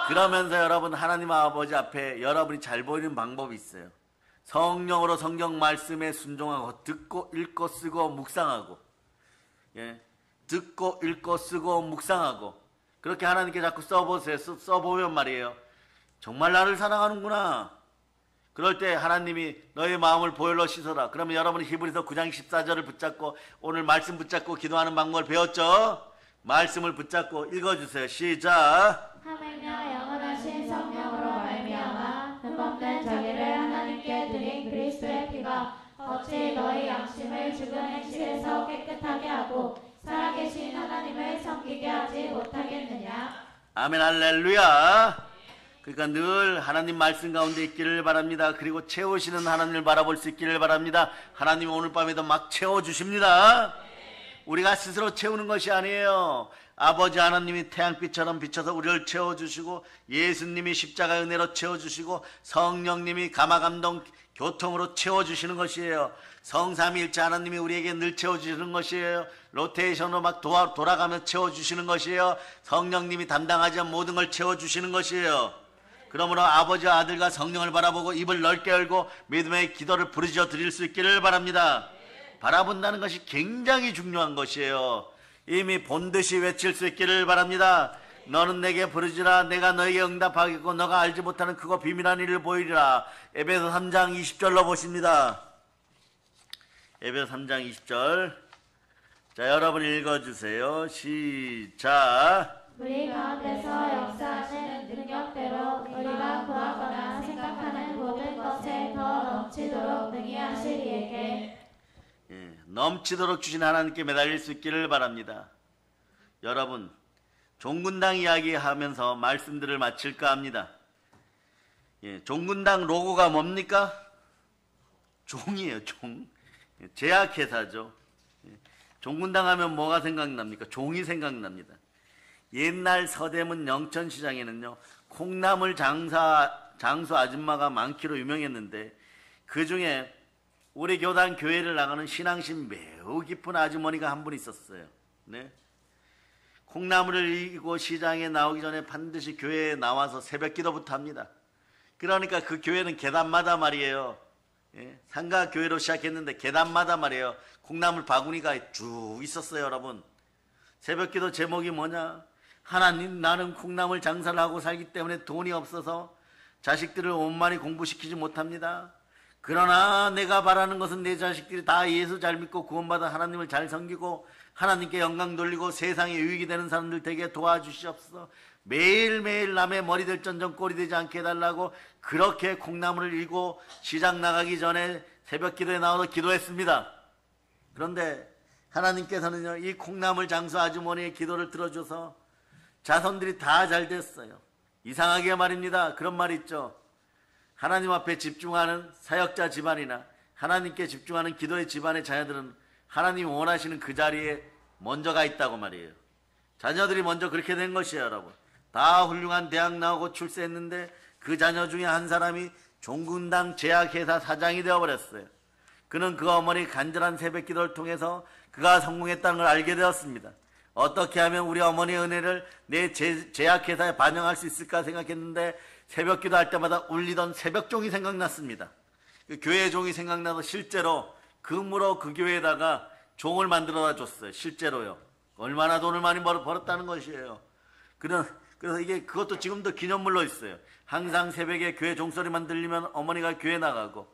그러면서 여러분 하나님 아버지 앞에 여러분이 잘 보이는 방법이 있어요. 성령으로 성경 말씀에 순종하고 듣고 읽고 쓰고 묵상하고, 듣고 읽고 쓰고 묵상하고, 그렇게 하나님께 자꾸 써보세요. 써보면 말이에요, 정말 나를 사랑하는구나. 그럴 때 하나님이 너의 마음을 보혈로 씻어라. 그러면 여러분이 히브리서 9장 14절을 붙잡고 오늘 말씀 붙잡고 기도하는 방법을 배웠죠? 말씀을 붙잡고 읽어주세요. 시작. 하물며 영원하신 성령으로 말미암아 흠없는 자기를 하나님께 드린 그리스도의 피가 어찌 너희 양심을 죽은 행실에서 깨끗하게 하고 살아계신 하나님을 섬기게 하지 못하겠느냐. 아멘. 할렐루야. 그러니까 늘 하나님 말씀 가운데 있기를 바랍니다. 그리고 채우시는 하나님을 바라볼 수 있기를 바랍니다. 하나님은 오늘 밤에도 막 채워주십니다. 우리가 스스로 채우는 것이 아니에요. 아버지 하나님이 태양빛처럼 비춰서 우리를 채워주시고, 예수님이 십자가 은혜로 채워주시고, 성령님이 감화감동 교통으로 채워주시는 것이에요. 성삼위일체 하나님이 우리에게 늘 채워주시는 것이에요. 로테이션으로 막 돌아가며 채워주시는 것이에요. 성령님이 담당하지 않은 모든 걸 채워주시는 것이에요. 그러므로 아버지와 아들과 성령을 바라보고 입을 넓게 열고 믿음의 기도를 부르짖어 드릴 수 있기를 바랍니다. 바라본다는 것이 굉장히 중요한 것이에요. 이미 본듯이 외칠 수 있기를 바랍니다. 너는 내게 부르지라. 내가 너에게 응답하겠고 너가 알지 못하는 크고 비밀한 일을 보이리라. 에베소 3장 20절로 보십니다. 에베소 3장 20절. 자, 여러분 읽어주세요. 시작. 우리 가운데서 역사하는 능력대로 우리가 구하거나 생각하는 모든 것에 더 넘치도록 능히 하실 이에게 넘치도록 주신 하나님께 매달릴 수 있기를 바랍니다. 여러분, 종군당 이야기하면서 말씀들을 마칠까 합니다. 종군당 로고가 뭡니까? 종이에요, 종. 제약회사죠. 종군당 하면 뭐가 생각납니까? 종이 생각납니다. 옛날 서대문 영천시장에는요, 콩나물 장수 아줌마가 많기로 유명했는데, 그 중에 우리 교단 교회를 나가는 신앙심 매우 깊은 아주머니가 한 분 있었어요. 네? 콩나물을 이고 시장에 나오기 전에 반드시 교회에 나와서 새벽 기도부터 합니다. 그러니까 그 교회는 계단마다 말이에요. 상가 교회로 시작했는데 계단마다 말이에요. 콩나물 바구니가 쭉 있었어요, 여러분. 새벽 기도 제목이 뭐냐? 하나님, 나는 콩나물 장사를 하고 살기 때문에 돈이 없어서 자식들을 온전히 공부시키지 못합니다. 그러나 내가 바라는 것은 내 자식들이 다 예수 잘 믿고 구원받아 하나님을 잘 섬기고 하나님께 영광 돌리고 세상에 유익이 되는 사람들 되게 도와주시옵소서. 매일매일 남의 머리 될 전전 꼴이 되지 않게 해달라고 그렇게 콩나물을 일고 시장 나가기 전에 새벽 기도에 나와서 기도했습니다. 그런데 하나님께서는요, 이 콩나물 장수 아주머니의 기도를 들어줘서 자손들이 다 잘 됐어요. 이상하게 말입니다. 그런 말 있죠. 하나님 앞에 집중하는 사역자 집안이나 하나님께 집중하는 기도의 집안의 자녀들은 하나님이 원하시는 그 자리에 먼저 가 있다고 말이에요. 자녀들이 먼저 그렇게 된 것이에요, 여러분. 다 훌륭한 대학 나오고 출세했는데 그 자녀 중에 한 사람이 종군당 제약회사 사장이 되어버렸어요. 그는 그 어머니 간절한 새벽 기도를 통해서 그가 성공했다는 걸 알게 되었습니다. 어떻게 하면 우리 어머니의 은혜를 내 제약회사에 반영할 수 있을까 생각했는데 새벽 기도할 때마다 울리던 새벽종이 생각났습니다. 그 교회 종이 생각나서 실제로 금으로 그 교회에다가 종을 만들어다 줬어요. 실제로요. 얼마나 돈을 많이 벌었다는 것이에요. 그래서 이게 그것도 지금도 기념물로 있어요. 항상 새벽에 교회 종소리만 들리면 어머니가 교회 나가고,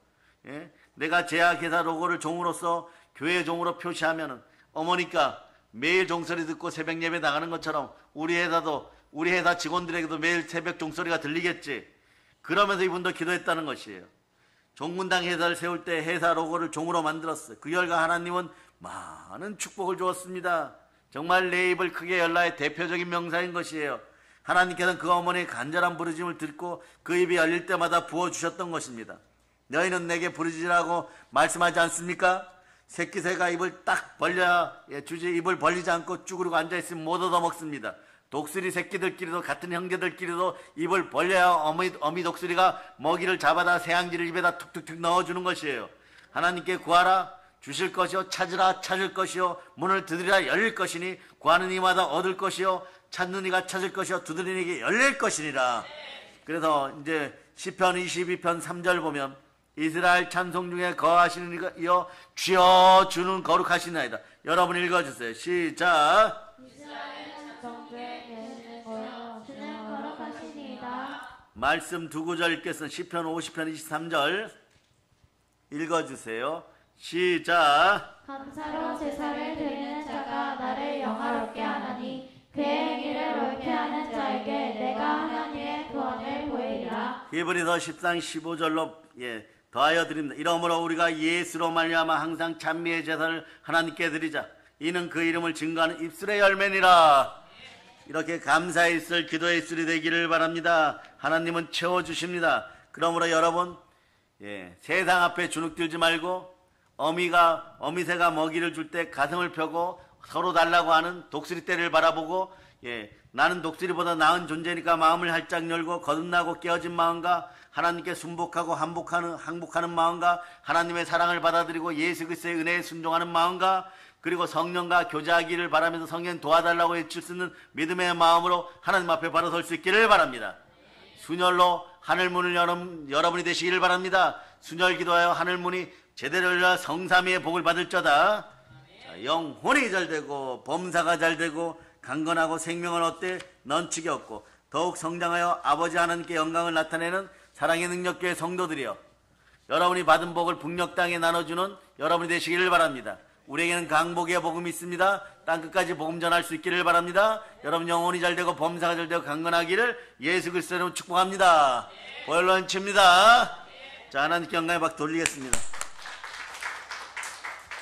내가 제약회사 로고를 종으로서 교회 종으로 표시하면은 어머니가 매일 종소리 듣고 새벽 예배 나가는 것처럼 우리 회사 직원들에게도 매일 새벽 종소리가 들리겠지. 그러면서 이분도 기도했다는 것이에요. 종군당 회사를 세울 때 회사 로고를 종으로 만들었어요. 그 결과 하나님은 많은 축복을 주었습니다. 정말 내 입을 크게 열라의 대표적인 명사인 것이에요. 하나님께서는 그 어머니의 간절한 부르짖음을 듣고 그 입이 열릴 때마다 부어주셨던 것입니다. 너희는 내게 부르짖으라고 말씀하지 않습니까? 새끼새가 입을 딱 벌려야 주지. 입을 벌리지 않고 쭈그리고 앉아있으면 못 얻어먹습니다. 독수리 새끼들끼리도 같은 형제들끼리도 입을 벌려야 어미 독수리가 먹이를 잡아다 새앙지를 입에다 툭툭툭 넣어주는 것이에요. 하나님께 구하라 주실 것이요, 찾으라 찾을 것이요, 문을 두드리라 열릴 것이니 구하는 이마다 얻을 것이요, 찾는 이가 찾을 것이요, 두드리는 이에게 열릴 것이니라. 그래서 이제 시편 22편 3절 보면 이스라엘 찬송 중에 거하시는 이여 주여 주는 거룩하시나이다. 여러분 읽어주세요. 시작. 이스라엘 정죄 계시는 거여 주는 거룩하시니이다. 말씀 두 구절 읽겠습니다. 시편 50편 23절 읽어주세요. 시작. 감사로 제사를 드리는 자가 나를 영화롭게 하나니 그의 행위를 옳게 하는 자에게 내가 하나님의 구원을 보이리라. 히브리서 10장 15절로 더하여 드립니다. 이러므로 우리가 예수로 말미암아 항상 찬미의 제사를 하나님께 드리자. 이는 그 이름을 증거하는 입술의 열매니라. 이렇게 감사의 입술, 기도의 입술이 되기를 바랍니다. 하나님은 채워주십니다. 그러므로 여러분, 세상 앞에 주눅들지 말고 어미새가 먹이를 줄 때 가슴을 펴고 서로 달라고 하는 독수리 떼를 바라보고, 나는 독수리보다 나은 존재니까 마음을 활짝 열고 거듭나고 깨어진 마음과 하나님께 순복하고 항복하는 마음과 하나님의 사랑을 받아들이고 예수 그리스도의 은혜에 순종하는 마음과 그리고 성령과 교제하기를 바라면서 성령 도와달라고 외칠 수 있는 믿음의 마음으로 하나님 앞에 바로 설 수 있기를 바랍니다. 순혈로 하늘문을 여러분이 되시기를 바랍니다. 순혈 기도하여 하늘문이 제대로 열려 성삼위의 복을 받을 자다. 자, 영혼이 잘되고 범사가 잘되고 강건하고 생명을 얻되 넌치게 얻고 더욱 성장하여 아버지 하나님께 영광을 나타내는 사랑의 능력교회 성도들이여, 여러분이 받은 복을 북녘 땅에 나눠주는 여러분이 되시기를 바랍니다. 우리에게는 강복의 복음이 있습니다. 땅끝까지 복음 전할 수 있기를 바랍니다. 여러분 영혼이 잘되고 범사가 잘되고 강건하기를 예수 그리스도의 이름으로 축복합니다. 보혈런치입니다. 자, 하나님께 영광의 박 돌리겠습니다.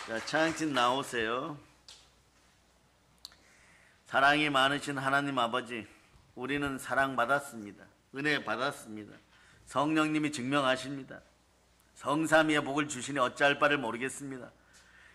자, 찬양팀 나오세요. 사랑이 많으신 하나님 아버지, 우리는 사랑받았습니다. 은혜 받았습니다. 성령님이 증명하십니다. 성삼위의 복을 주시니 어찌할 바를 모르겠습니다.